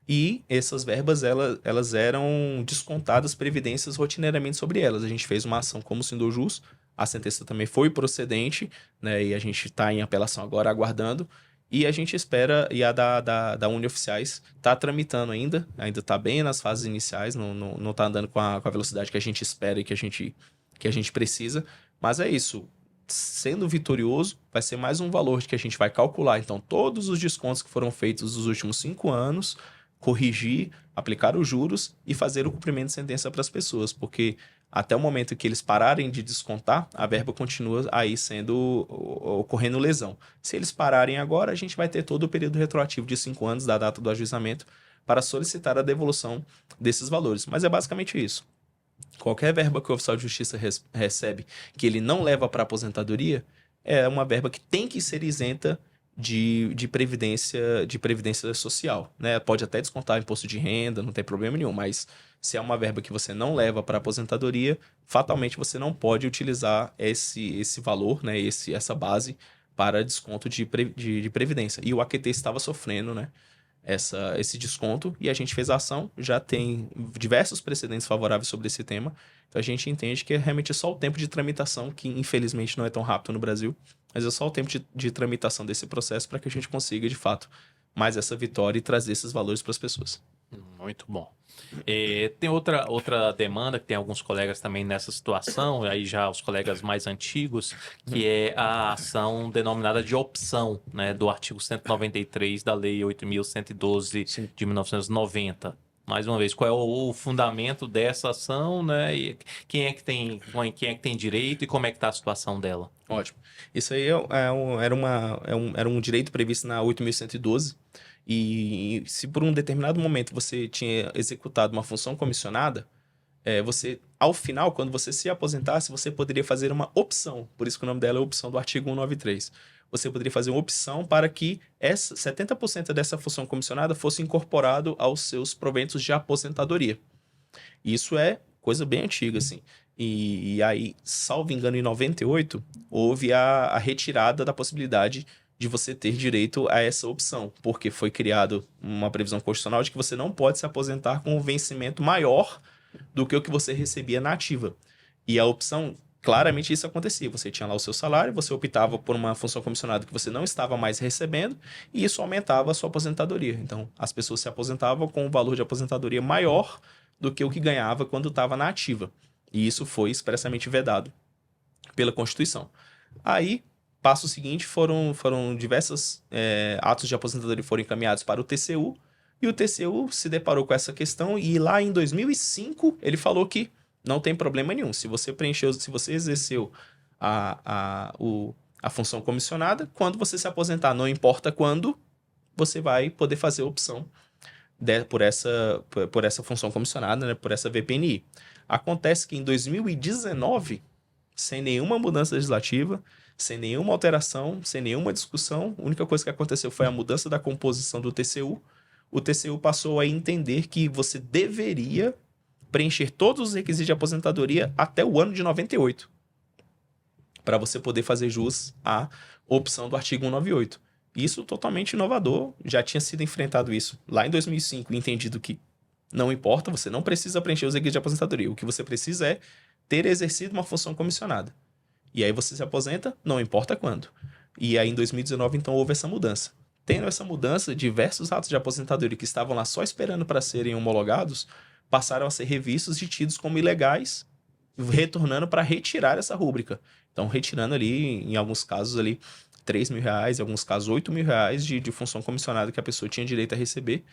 Speaker 2: E essas verbas, elas eram descontadas previdências rotineiramente sobre elas. A gente fez uma ação como Sindojus, a sentença também foi procedente, né? E a gente está em apelação agora, aguardando. E a gente espera, e a da Unioficiais está tramitando ainda está bem nas fases iniciais, não está andando com a velocidade que a gente espera e que a gente precisa. Mas é isso. Sendo vitorioso, vai ser mais um valor que a gente vai calcular. Então, todos os descontos que foram feitos nos últimos 5 anos, corrigir, aplicar os juros e fazer o cumprimento de sentença para as pessoas, porque até o momento que eles pararem de descontar, a verba continua aí ocorrendo lesão. Se eles pararem agora, a gente vai ter todo o período retroativo de 5 anos da data do ajuizamento para solicitar a devolução desses valores. Mas é basicamente isso. Qualquer verba que o oficial de justiça recebe que ele não leva para aposentadoria é uma verba que tem que ser isenta de previdência social, né? Pode até descontar imposto de renda, não tem problema nenhum, mas se é uma verba que você não leva para aposentadoria, fatalmente você não pode utilizar esse valor, né? Essa base para desconto de previdência. E o AQT estava sofrendo, né? Esse desconto e a gente fez a ação, já tem diversos precedentes favoráveis sobre esse tema, então a gente entende que é realmente só o tempo de tramitação, que infelizmente não é tão rápido no Brasil, mas é só o tempo de tramitação desse processo para que a gente consiga, de fato, mais essa vitória e trazer esses valores para as pessoas.
Speaker 1: Muito bom. Tem outra demanda que tem alguns colegas também nessa situação, aí já os colegas mais antigos, que é a ação denominada de opção, né, do artigo 193 da Lei 8.112
Speaker 2: Sim.
Speaker 1: de 1990. Mais uma vez, qual é o fundamento dessa ação, né? E quem é que tem direito e como é que está a situação dela?
Speaker 2: Ótimo. Isso aí era um direito previsto na 8.112. E se por um determinado momento você tinha executado uma função comissionada, você, ao final, quando você se aposentasse, você poderia fazer uma opção. Por isso que o nome dela é opção do artigo 193. Você poderia fazer uma opção para que 70% dessa função comissionada fosse incorporado aos seus proventos de aposentadoria. Isso é coisa bem antiga, assim. E aí, salvo engano, em 98, houve a retirada da possibilidade de você ter direito a essa opção, porque foi criado uma previsão constitucional de que você não pode se aposentar com um vencimento maior do que o que você recebia na ativa. E a opção, claramente isso acontecia. Você tinha lá o seu salário, você optava por uma função comissionada que você não estava mais recebendo, e isso aumentava a sua aposentadoria. Então, as pessoas se aposentavam com um valor de aposentadoria maior do que o que ganhava quando estava na ativa. E isso foi expressamente vedado pela Constituição. Aí, passo seguinte, foram diversos atos de aposentadoria foram encaminhados para o TCU, e o TCU se deparou com essa questão, e lá em 2005 ele falou que não tem problema nenhum. Se você exerceu a função comissionada, quando você se aposentar, não importa quando, você vai poder fazer opção por essa função comissionada, né, por essa VPNI. Acontece que em 2019, sem nenhuma mudança legislativa, sem nenhuma alteração, sem nenhuma discussão, a única coisa que aconteceu foi a mudança da composição do TCU. O TCU passou a entender que você deveria preencher todos os requisitos de aposentadoria até o ano de 98, para você poder fazer jus à opção do artigo 198. Isso totalmente inovador, já tinha sido enfrentado isso lá em 2005, entendido que não importa, você não precisa preencher os requisitos de aposentadoria. O que você precisa é ter exercido uma função comissionada. E aí você se aposenta, não importa quando. E aí em 2019, então, houve essa mudança. Tendo essa mudança, diversos atos de aposentadoria que estavam lá só esperando para serem homologados, passaram a ser revistos e tidos como ilegais, retornando para retirar essa rúbrica. Então, retirando ali, em alguns casos ali, R$3.000, em alguns casos R$8.000 de função comissionada que a pessoa tinha direito a receber,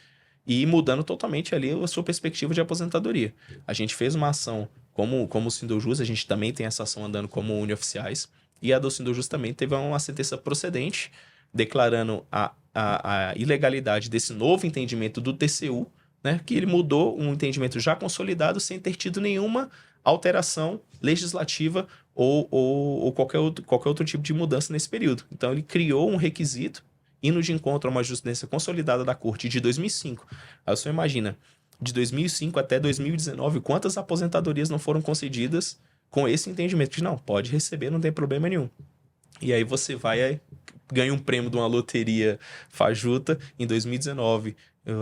Speaker 2: e mudando totalmente ali a sua perspectiva de aposentadoria. A gente fez uma ação como o Sindojus, a gente também tem essa ação andando como unioficiais, e a do Sindojus também teve uma sentença procedente, declarando a ilegalidade desse novo entendimento do TCU, né, que ele mudou um entendimento já consolidado sem ter tido nenhuma alteração legislativa ou qualquer outro tipo de mudança nesse período. Então, ele criou um requisito, indo de encontro a uma jurisprudência consolidada da Corte de 2005. Aí você imagina, de 2005 até 2019, quantas aposentadorias não foram concedidas com esse entendimento de não, pode receber, não tem problema nenhum. E aí você ganha um prêmio de uma loteria fajuta em 2019,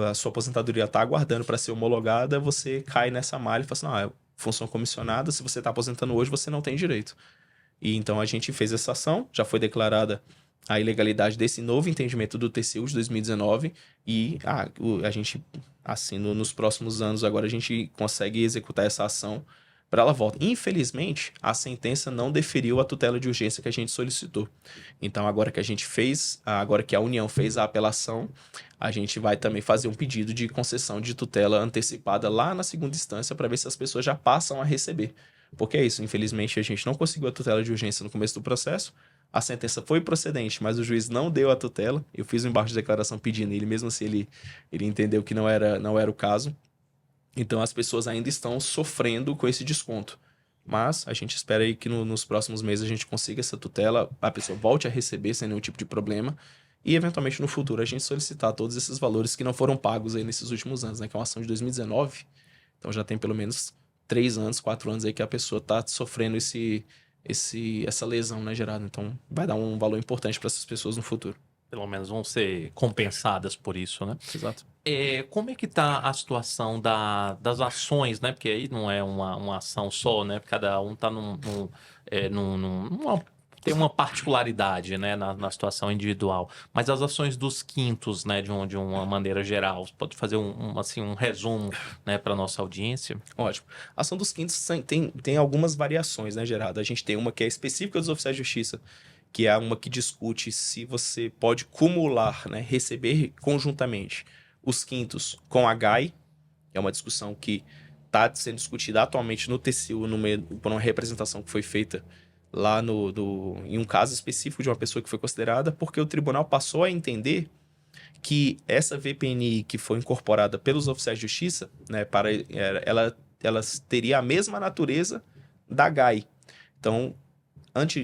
Speaker 2: a sua aposentadoria está aguardando para ser homologada, você cai nessa malha e fala assim, não, é função comissionada, se você está aposentando hoje, você não tem direito. E então a gente fez essa ação, já foi declarada a ilegalidade desse novo entendimento do TCU de 2019 e a gente, assim, nos próximos anos, agora a gente consegue executar essa ação para ela volta. Infelizmente, a sentença não deferiu a tutela de urgência que a gente solicitou. Então, agora que a gente fez, agora que a União fez a apelação, a gente vai também fazer um pedido de concessão de tutela antecipada lá na segunda instância para ver se as pessoas já passam a receber. Porque é isso, infelizmente a gente não conseguiu a tutela de urgência no começo do processo, a sentença foi procedente, mas o juiz não deu a tutela, eu fiz um embargo de declaração pedindo ele, mesmo assim ele entendeu que não era o caso. Então as pessoas ainda estão sofrendo com esse desconto. Mas a gente espera aí que nos próximos meses a gente consiga essa tutela, a pessoa volte a receber sem nenhum tipo de problema e eventualmente no futuro a gente solicitar todos esses valores que não foram pagos aí nesses últimos anos, né? Que é uma ação de 2019, então já tem pelo menos 3 anos, 4 anos aí que a pessoa está sofrendo essa lesão, né, gerada. Então vai dar um valor importante para essas pessoas no futuro.
Speaker 1: Pelo menos vão ser compensadas por isso, né?
Speaker 2: Exato.
Speaker 1: Como é que tá a situação das ações, né? Porque aí não é uma ação só, né? Cada um tá tem uma particularidade, né? Na situação individual. Mas as ações dos quintos, né? De uma maneira geral. Você pode fazer um resumo, né? Para nossa audiência?
Speaker 2: Ótimo. A ação dos quintos tem algumas variações, né, Gerardo? A gente tem uma que é específica dos oficiais de justiça, que é uma que discute se você pode cumular, né, receber conjuntamente os quintos com a GAI. É uma discussão que está sendo discutida atualmente no TCU, por uma representação que foi feita lá em um caso específico de uma pessoa que foi considerada, porque o tribunal passou a entender que essa VPNI que foi incorporada pelos oficiais de justiça, né, ela teria a mesma natureza da GAI. Então,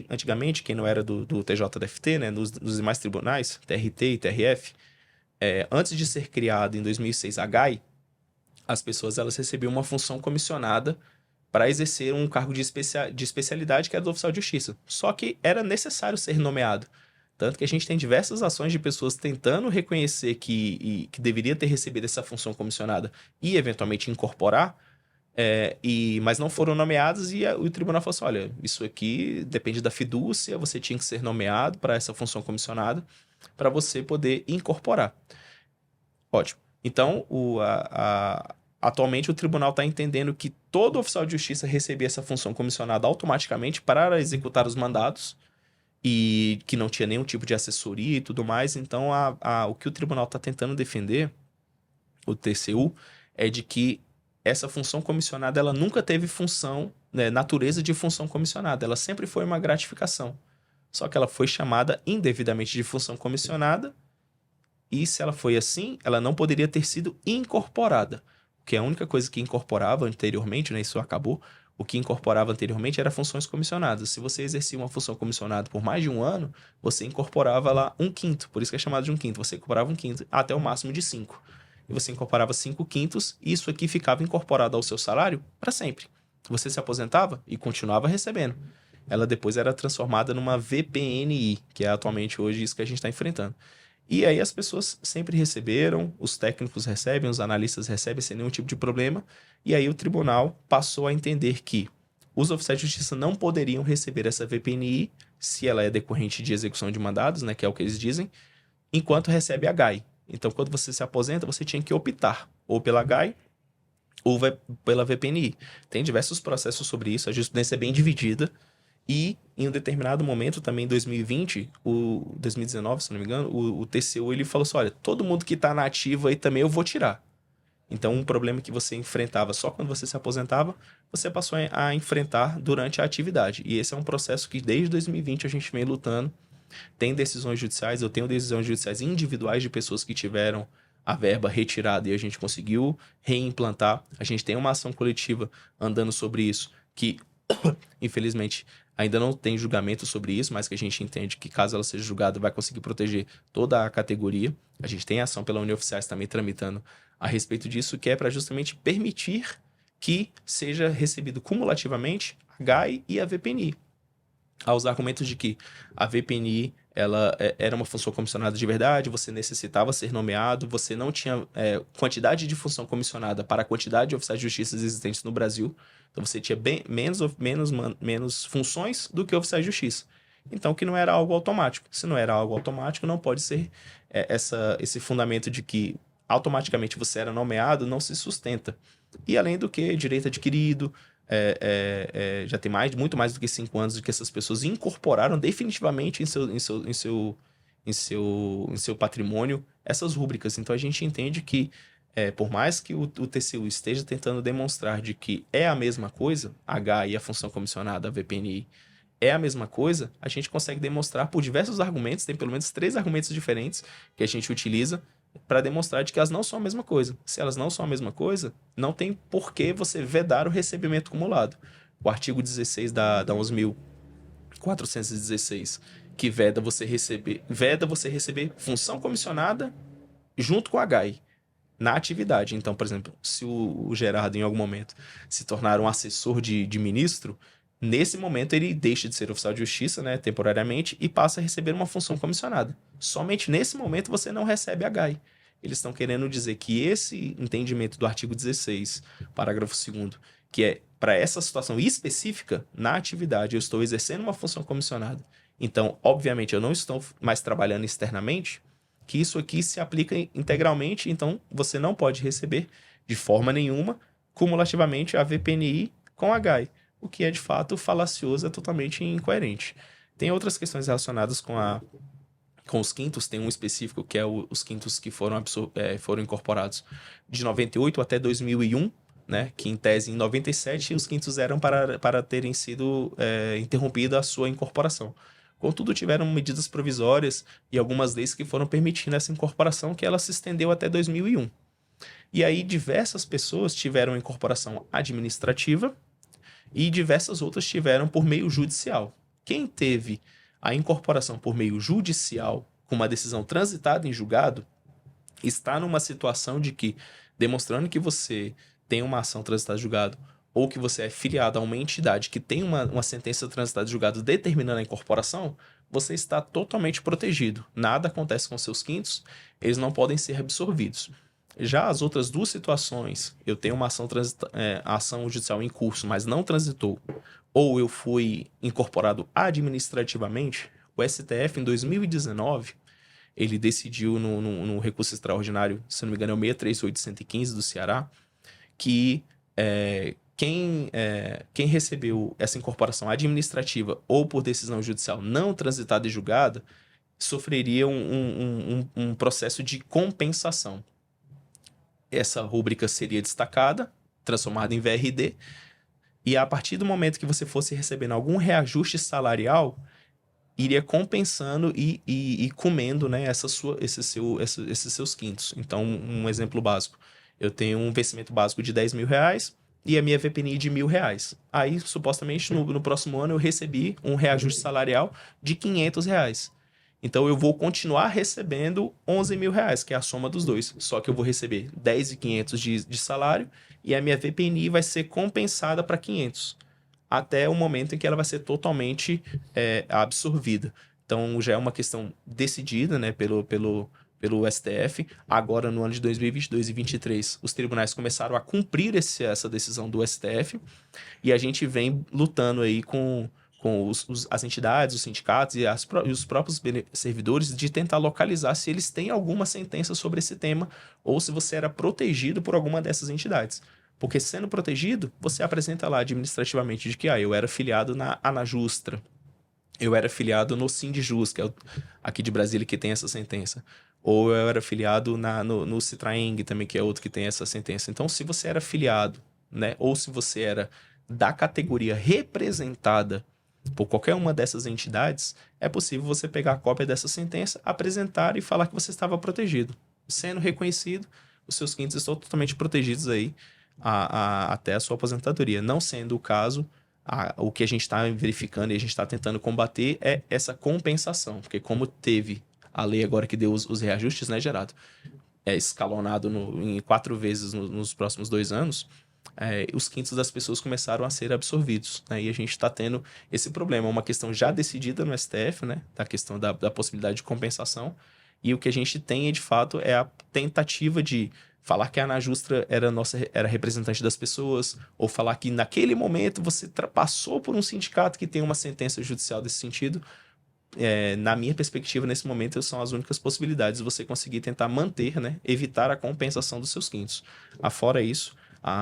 Speaker 2: antigamente, quem não era do TJDFT, né, nos demais tribunais, TRT e TRF, antes de ser criado em 2006 a GAI, as pessoas elas recebiam uma função comissionada para exercer um cargo de especialidade que era do oficial de justiça. Só que era necessário ser nomeado. Tanto que a gente tem diversas ações de pessoas tentando reconhecer que deveria ter recebido essa função comissionada e, eventualmente, incorporar, mas não foram nomeadas e o tribunal falou assim, olha, isso aqui depende da fidúcia, você tinha que ser nomeado para essa função comissionada para você poder incorporar. Ótimo. Então, atualmente o tribunal está entendendo que todo oficial de justiça recebia essa função comissionada automaticamente para executar os mandados e que não tinha nenhum tipo de assessoria e tudo mais. Então, o que o tribunal está tentando defender, o TCU, é de que essa função comissionada ela nunca teve função, né, natureza de função comissionada. Ela sempre foi uma gratificação. Só que ela foi chamada indevidamente de função comissionada e se ela foi assim, ela não poderia ter sido incorporada. Porque a única coisa que incorporava anteriormente, né, isso acabou, o que incorporava anteriormente era funções comissionadas. Se você exercia uma função comissionada por mais de um ano, você incorporava lá 1/5. Por isso que é chamado de 1/5. Você incorporava 1/5 até o máximo de 5. E você incorporava 5/5 e isso aqui ficava incorporado ao seu salário para sempre. Você se aposentava e continuava recebendo. Ela depois era transformada numa VPNI, que é atualmente hoje isso que a gente está enfrentando. E aí as pessoas sempre receberam, os técnicos recebem, os analistas recebem sem nenhum tipo de problema. E aí o tribunal passou a entender que os oficiais de justiça não poderiam receber essa VPNI se ela é decorrente de execução de mandados, né, que é o que eles dizem, enquanto recebe a GAI. Então, quando você se aposenta, você tinha que optar ou pela GAI ou pela VPNI. Tem diversos processos sobre isso, a jurisprudência é bem dividida. E em um determinado momento, também em 2020, 2019, se não me engano, o TCU ele falou assim, olha, todo mundo que está na ativa aí também eu vou tirar. Então, um problema que você enfrentava só quando você se aposentava, você passou a enfrentar durante a atividade. E esse é um processo que desde 2020 a gente vem lutando. Tem decisões judiciais, eu tenho decisões judiciais individuais de pessoas que tiveram a verba retirada e a gente conseguiu reimplantar. A gente tem uma ação coletiva andando sobre isso, que infelizmente ainda não tem julgamento sobre isso, mas que a gente entende que caso ela seja julgada vai conseguir proteger toda a categoria. A gente tem ação pela União Oficiais também tramitando a respeito disso, que é para justamente permitir que seja recebido cumulativamente a GAI e a VPNI. aos argumentos de que a VPNI ela era uma função comissionada de verdade, você necessitava ser nomeado, você não tinha quantidade de função comissionada para a quantidade de oficiais de justiça existentes no Brasil, então você tinha bem menos funções do que oficiais de justiça. Então, que não era algo automático. Se não era algo automático, não pode ser esse fundamento de que automaticamente você era nomeado, não se sustenta. E além do que, direito adquirido, já tem muito mais do que 5 anos de que essas pessoas incorporaram definitivamente em seu patrimônio essas rúbricas. Então a gente entende que, por mais que o TCU esteja tentando demonstrar de que é a mesma coisa, H e a função comissionada, a VPNI, é a mesma coisa, a gente consegue demonstrar por diversos argumentos, tem pelo menos 3 argumentos diferentes que a gente utiliza para demonstrar de que elas não são a mesma coisa. Se elas não são a mesma coisa, não tem por que você vedar o recebimento acumulado. O artigo 16 da 11.416, que veda você receber função comissionada junto com a HAI na atividade. Então, por exemplo, se o Gerardo, em algum momento, se tornar um assessor de ministro, nesse momento ele deixa de ser oficial de justiça, né, temporariamente, e passa a receber uma função comissionada. Somente nesse momento você não recebe a HAI. Eles estão querendo dizer que esse entendimento do artigo 16, parágrafo 2º, que é para essa situação específica, na atividade eu estou exercendo uma função comissionada. Então, obviamente, eu não estou mais trabalhando externamente, que isso aqui se aplica integralmente, então você não pode receber de forma nenhuma, cumulativamente, a VPNI com a HAI, o que é de fato falacioso, é totalmente incoerente. Tem outras questões relacionadas com os quintos, tem um específico que é os quintos que foram incorporados de 98 até 2001, né, que em tese em 97 os quintos eram para terem sido interrompida a sua incorporação. Contudo, tiveram medidas provisórias e algumas leis que foram permitindo essa incorporação, que ela se estendeu até 2001. E aí diversas pessoas tiveram incorporação administrativa e diversas outras tiveram por meio judicial. Quem teve a incorporação por meio judicial, com uma decisão transitada em julgado, está numa situação de que, demonstrando que você tem uma ação transitada em julgado, ou que você é filiado a uma entidade que tem uma sentença transitada em julgado determinando a incorporação, você está totalmente protegido. Nada acontece com seus quintos, eles não podem ser absorvidos. Já as outras 2 situações, eu tenho uma ação judicial em curso, mas não transitou, ou eu fui incorporado administrativamente, o STF, em 2019, ele decidiu no recurso extraordinário, se não me engano é o 63815 do Ceará, que quem recebeu essa incorporação administrativa ou por decisão judicial não transitada e julgada, sofreria um processo de compensação. Essa rúbrica seria destacada, transformada em VRD, e a partir do momento que você fosse recebendo algum reajuste salarial, iria compensando e comendo, né, esses seus quintos. Então, um exemplo básico. Eu tenho um vencimento básico de R$10.000 e a minha VPNI de R$1.000. Aí, supostamente, no próximo ano, eu recebi um reajuste salarial de R$500. Então, eu vou continuar recebendo R$11.000, que é a soma dos dois. Só que eu vou receber 10.500 de salário e a minha VPNI vai ser compensada para 500. Até o momento em que ela vai ser totalmente absorvida. Então, já é uma questão decidida, né, pelo STF. Agora, no ano de 2022 e 2023, os tribunais começaram a cumprir essa decisão do STF e a gente vem lutando aí com as entidades, os sindicatos e os próprios servidores de tentar localizar se eles têm alguma sentença sobre esse tema ou se você era protegido por alguma dessas entidades. Porque sendo protegido, você apresenta lá administrativamente de que eu era filiado na Anajustra, eu era filiado no Sindijus, que é aqui de Brasília que tem essa sentença, ou eu era filiado no Citraeng também, que é outro que tem essa sentença. Então, se você era filiado, né, ou se você era da categoria representada por qualquer uma dessas entidades, é possível você pegar a cópia dessa sentença, apresentar e falar que você estava protegido. Sendo reconhecido, os seus quintos estão totalmente protegidos aí até a sua aposentadoria. Não sendo o caso, o que a gente está verificando e a gente está tentando combater é essa compensação, porque como teve a lei agora que deu os reajustes, né, Gerardo? É escalonado em 4 vezes nos próximos 2 anos. os quintos das pessoas começaram a ser absorvidos, né? E a gente está tendo esse problema, uma questão já decidida no STF, né? Da questão da possibilidade de compensação. E o que a gente tem, de fato, é a tentativa de falar que a Ana Justra era representante das pessoas, ou falar que naquele momento você passou por um sindicato que tem uma sentença judicial desse sentido. Na minha perspectiva, nesse momento, são as únicas possibilidades de você conseguir tentar manter, né? Evitar a compensação dos seus quintos. Afora isso,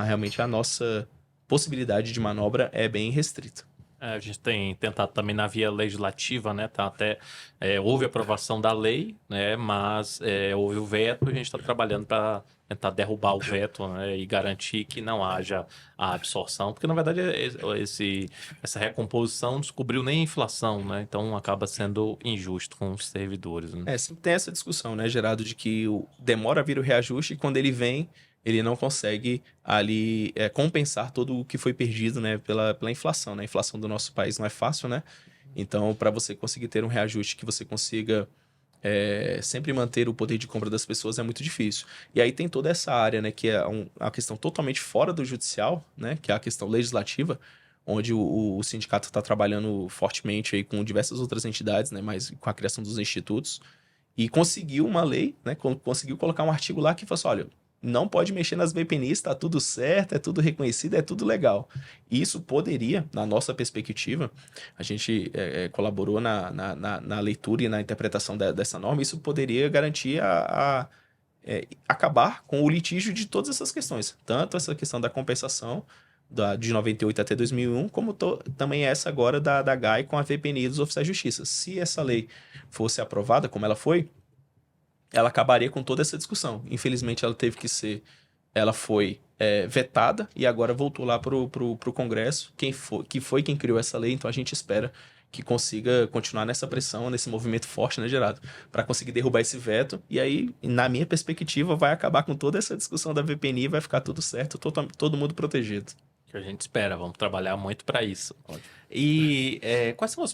Speaker 2: realmente a nossa possibilidade de manobra é bem restrita.
Speaker 1: A gente tem tentado também na via legislativa, né? Tá até, houve aprovação da lei, né? Mas houve o veto, a gente está trabalhando para tentar derrubar o veto, né? E garantir que não haja a absorção, porque na verdade essa recomposição não descobriu nem a inflação, né? Então acaba sendo injusto com os servidores, né?
Speaker 2: Sempre tem essa discussão, né, Gerardo, de que demora a vir o reajuste e quando ele vem, ele não consegue ali compensar todo o que foi perdido, né, pela inflação, né? A inflação do nosso país não é fácil, né? Então, para você conseguir ter um reajuste que você consiga sempre manter o poder de compra das pessoas é muito difícil. E aí tem toda essa área, né, que é uma questão totalmente fora do judicial, né, que é a questão legislativa, onde o sindicato está trabalhando fortemente aí com diversas outras entidades, né, mas com a criação dos institutos, e conseguiu uma lei, né, conseguiu colocar um artigo lá que falou assim, olha, não pode mexer nas VPNs, está tudo certo, é tudo reconhecido, é tudo legal. E isso poderia, na nossa perspectiva, a gente colaborou na leitura e na interpretação dessa norma, isso poderia garantir acabar com o litígio de todas essas questões. Tanto essa questão da compensação de 98 até 2001, como também essa agora da GAI com a VPNI dos oficiais de justiça. Se essa lei fosse aprovada, como ela foi, ela acabaria com toda essa discussão. Infelizmente, ela foi vetada e agora voltou lá para o Congresso, que foi quem criou essa lei. Então, a gente espera que consiga continuar nessa pressão, nesse movimento forte, né, Gerardo? Para conseguir derrubar esse veto. E aí, na minha perspectiva, vai acabar com toda essa discussão da VPNI, vai ficar tudo certo, todo mundo protegido.
Speaker 1: Que a gente espera, vamos trabalhar muito para isso.
Speaker 2: Ótimo.
Speaker 1: E quais são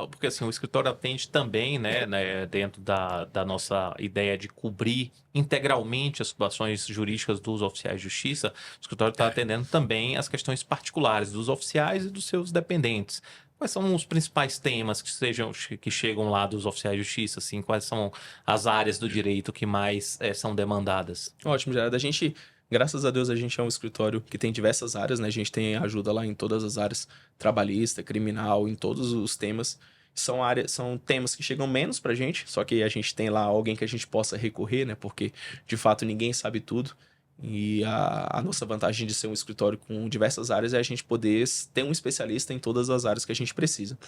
Speaker 1: porque assim, o escritório atende também, né, dentro da nossa ideia de cobrir integralmente as situações jurídicas dos oficiais de justiça, o escritório está atendendo também as questões particulares dos oficiais e dos seus dependentes. Quais são os principais temas que chegam lá dos oficiais de justiça? Assim, quais são as áreas do direito que mais são demandadas?
Speaker 2: Ótimo, Gerardo. Graças a Deus, a gente é um escritório que tem diversas áreas, né? A gente tem ajuda lá em todas as áreas, trabalhista, criminal, em todos os temas. São temas que chegam menos pra gente, só que a gente tem lá alguém que a gente possa recorrer, né? Porque, de fato, ninguém sabe tudo. E a nossa vantagem de ser um escritório com diversas áreas é a gente poder ter um especialista em todas as áreas que a gente precisa.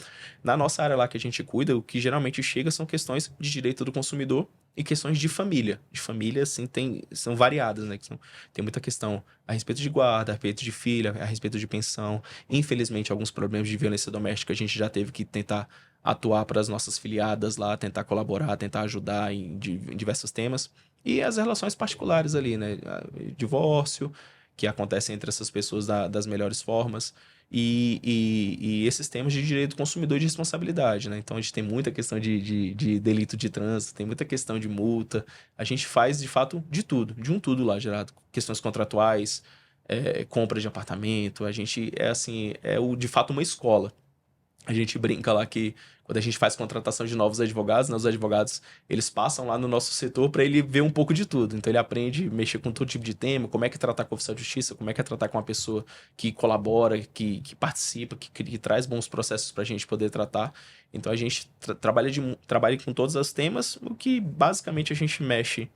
Speaker 2: Na nossa área lá que a gente cuida, o que geralmente chega são questões de direito do consumidor e questões de família. De família, assim, são variadas, né? Tem muita questão a respeito de guarda, a respeito de filha, a respeito de pensão. Infelizmente, alguns problemas de violência doméstica a gente já teve que tentar atuar para as nossas filiadas lá, tentar colaborar, tentar ajudar em diversos temas. E as relações particulares ali, né? Divórcio, que acontece entre essas pessoas das melhores formas. E esses temas de direito do consumidor e de responsabilidade, né? Então, a gente tem muita questão de delito de trânsito, tem muita questão de multa. A gente faz, de fato, de tudo. De um tudo lá, Gerardo. Questões contratuais, compra de apartamento. A gente de fato, uma escola. A gente brinca lá que quando a gente faz contratação de novos advogados, né, os advogados, eles passam lá no nosso setor para ele ver um pouco de tudo. Então ele aprende a mexer com todo tipo de tema, como é que é tratar com o oficial de justiça, como é que é tratar com uma pessoa que colabora, que participa, que traz bons processos para a gente poder tratar. Então a gente trabalha com todos os temas, o que basicamente a gente mexe,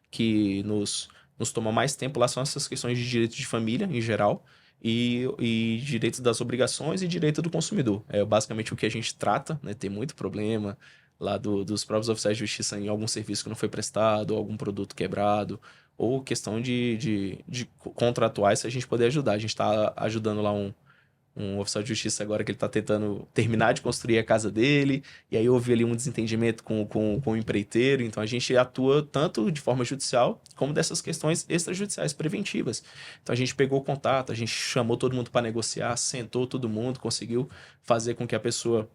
Speaker 2: que nos toma mais tempo lá são essas questões de direito de família, em geral, e direito das obrigações e direito do consumidor. É basicamente o que a gente trata, né? Tem muito problema lá dos próprios oficiais de justiça em algum serviço que não foi prestado, ou algum produto quebrado, ou questão de contratuais, se a gente poder ajudar. A gente está ajudando lá um oficial de justiça agora que ele está tentando terminar de construir a casa dele, e aí houve ali um desentendimento com o empreiteiro, então a gente atua tanto de forma judicial, como dessas questões extrajudiciais preventivas. Então a gente pegou o contato, a gente chamou todo mundo para negociar, sentou todo mundo, conseguiu fazer com que a pessoa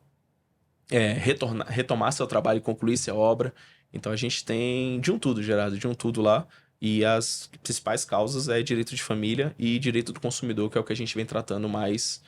Speaker 2: retomasse o trabalho e concluísse a obra. Então a gente tem de um tudo, Gerardo, de um tudo lá. E as principais causas é direito de família e direito do consumidor, que é o que a gente vem tratando mais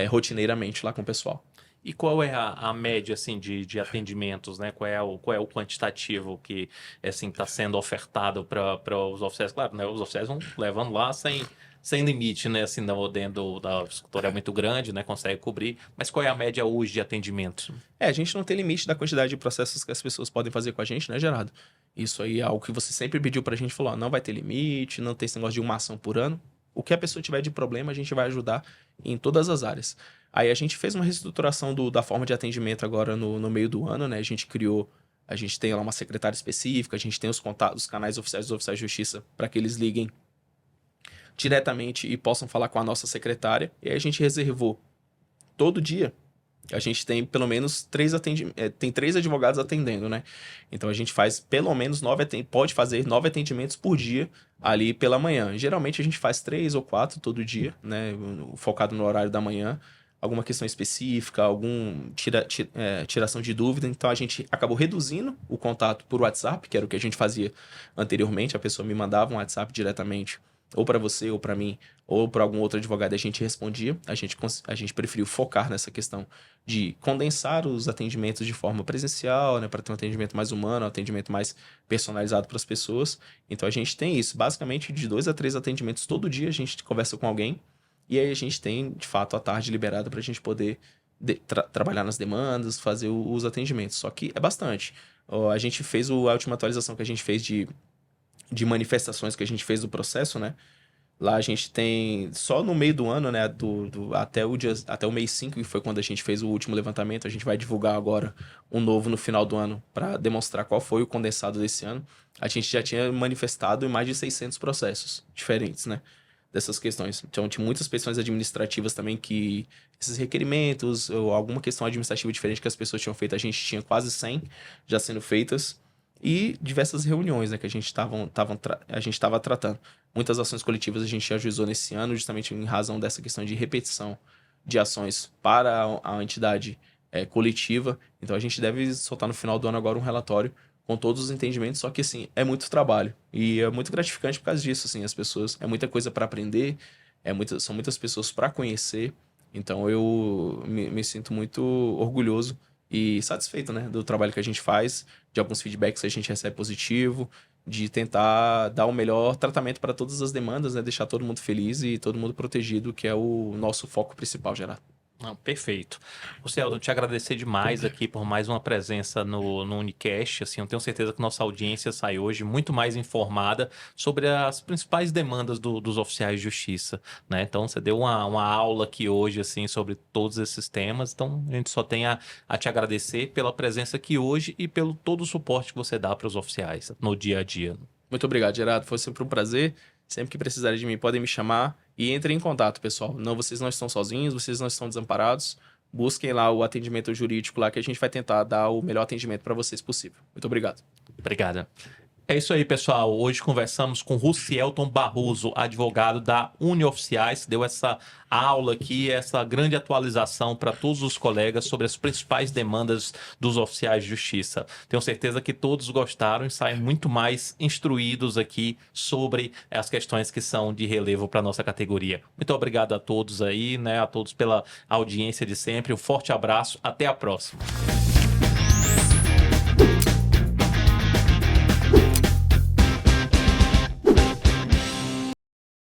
Speaker 2: rotineiramente lá com o pessoal.
Speaker 1: E qual é a média assim, de atendimentos, né? Qual é o quantitativo que assim, está sendo ofertado para os oficiais? Claro, né? Os oficiais vão levando lá sem limite, né? Assim, dentro da escritório é muito grande, né? Consegue cobrir. Mas qual é a média hoje de atendimentos?
Speaker 2: A gente não tem limite da quantidade de processos que as pessoas podem fazer com a gente, né, Gerardo? Isso aí é algo que você sempre pediu pra gente, falou, ó, não vai ter limite, não tem esse negócio de uma ação por ano. O que a pessoa tiver de problema, a gente vai ajudar em todas as áreas. Aí a gente fez uma reestruturação da forma de atendimento agora no meio do ano, né? A gente tem lá uma secretária específica, a gente tem os contatos, os canais oficiais dos oficiais de justiça para que eles liguem diretamente e possam falar com a nossa secretária. E aí a gente reservou todo dia. A gente tem pelo menos tem 3 advogados atendendo, né? Então a gente faz pelo menos pode fazer 9 atendimentos por dia ali pela manhã. Geralmente a gente faz 3 ou 4 todo dia, né? Focado no horário da manhã. Alguma questão específica, tiração de dúvida. Então a gente acabou reduzindo o contato por WhatsApp, que era o que a gente fazia anteriormente. A pessoa me mandava um WhatsApp diretamente, ou para você, ou para mim, ou para algum outro advogado, a gente respondia. A gente preferiu focar nessa questão de condensar os atendimentos de forma presencial, né, para ter um atendimento mais humano, um atendimento mais personalizado para as pessoas. Então a gente tem isso, basicamente de 2 a 3 atendimentos todo dia, a gente conversa com alguém, e aí a gente tem, de fato, a tarde liberada para a gente poder trabalhar nas demandas, fazer os atendimentos. Só que é bastante. A gente fez a última atualização que a gente fez de manifestações que a gente fez do processo, né? Lá a gente tem, só no meio do ano, né, até o mês 5, que foi quando a gente fez o último levantamento, a gente vai divulgar agora um novo no final do ano para demonstrar qual foi o condensado desse ano. A gente já tinha manifestado em mais de 600 processos diferentes, né, dessas questões. Então, tinha muitas questões administrativas também que esses requerimentos ou alguma questão administrativa diferente que as pessoas tinham feito, a gente tinha quase 100 já sendo feitas. E diversas reuniões, né, que a gente estava tratando. Muitas ações coletivas a gente ajuizou nesse ano, justamente em razão dessa questão de repetição de ações para a entidade coletiva. Então a gente deve soltar no final do ano agora um relatório com todos os entendimentos, só que assim, é muito trabalho. E é muito gratificante por causa disso, assim, as pessoas, é muita coisa para aprender, são muitas pessoas para conhecer. Então eu me sinto muito orgulhoso e satisfeito, né, do trabalho que a gente faz, de alguns feedbacks que a gente recebe positivo, de tentar dar o melhor tratamento para todas as demandas, né, deixar todo mundo feliz e todo mundo protegido, que é o nosso foco principal, Gerardo.
Speaker 1: Não, perfeito. Celso, te agradecer demais aqui por mais uma presença no Unicast. Assim, eu tenho certeza que nossa audiência sai hoje muito mais informada sobre as principais demandas dos oficiais de justiça, né? Então, você deu uma aula aqui hoje, assim, sobre todos esses temas. Então, a gente só tem a te agradecer pela presença aqui hoje e pelo todo o suporte que você dá para os oficiais no dia a dia.
Speaker 2: Muito obrigado, Gerardo. Foi sempre um prazer. Sempre que precisarem de mim, podem me chamar e entrem em contato, pessoal. Não, vocês não estão sozinhos, vocês não estão desamparados. Busquem lá o atendimento jurídico lá que a gente vai tentar dar o melhor atendimento para vocês possível. Muito obrigado.
Speaker 1: Obrigada. É isso aí, pessoal. Hoje conversamos com Rucielton Barroso, advogado da Unioficiais. Deu essa aula aqui, essa grande atualização para todos os colegas sobre as principais demandas dos oficiais de justiça. Tenho certeza que todos gostaram e saem muito mais instruídos aqui sobre as questões que são de relevo para a nossa categoria. Muito obrigado a todos aí, né? A todos pela audiência de sempre. Um forte abraço. Até a próxima.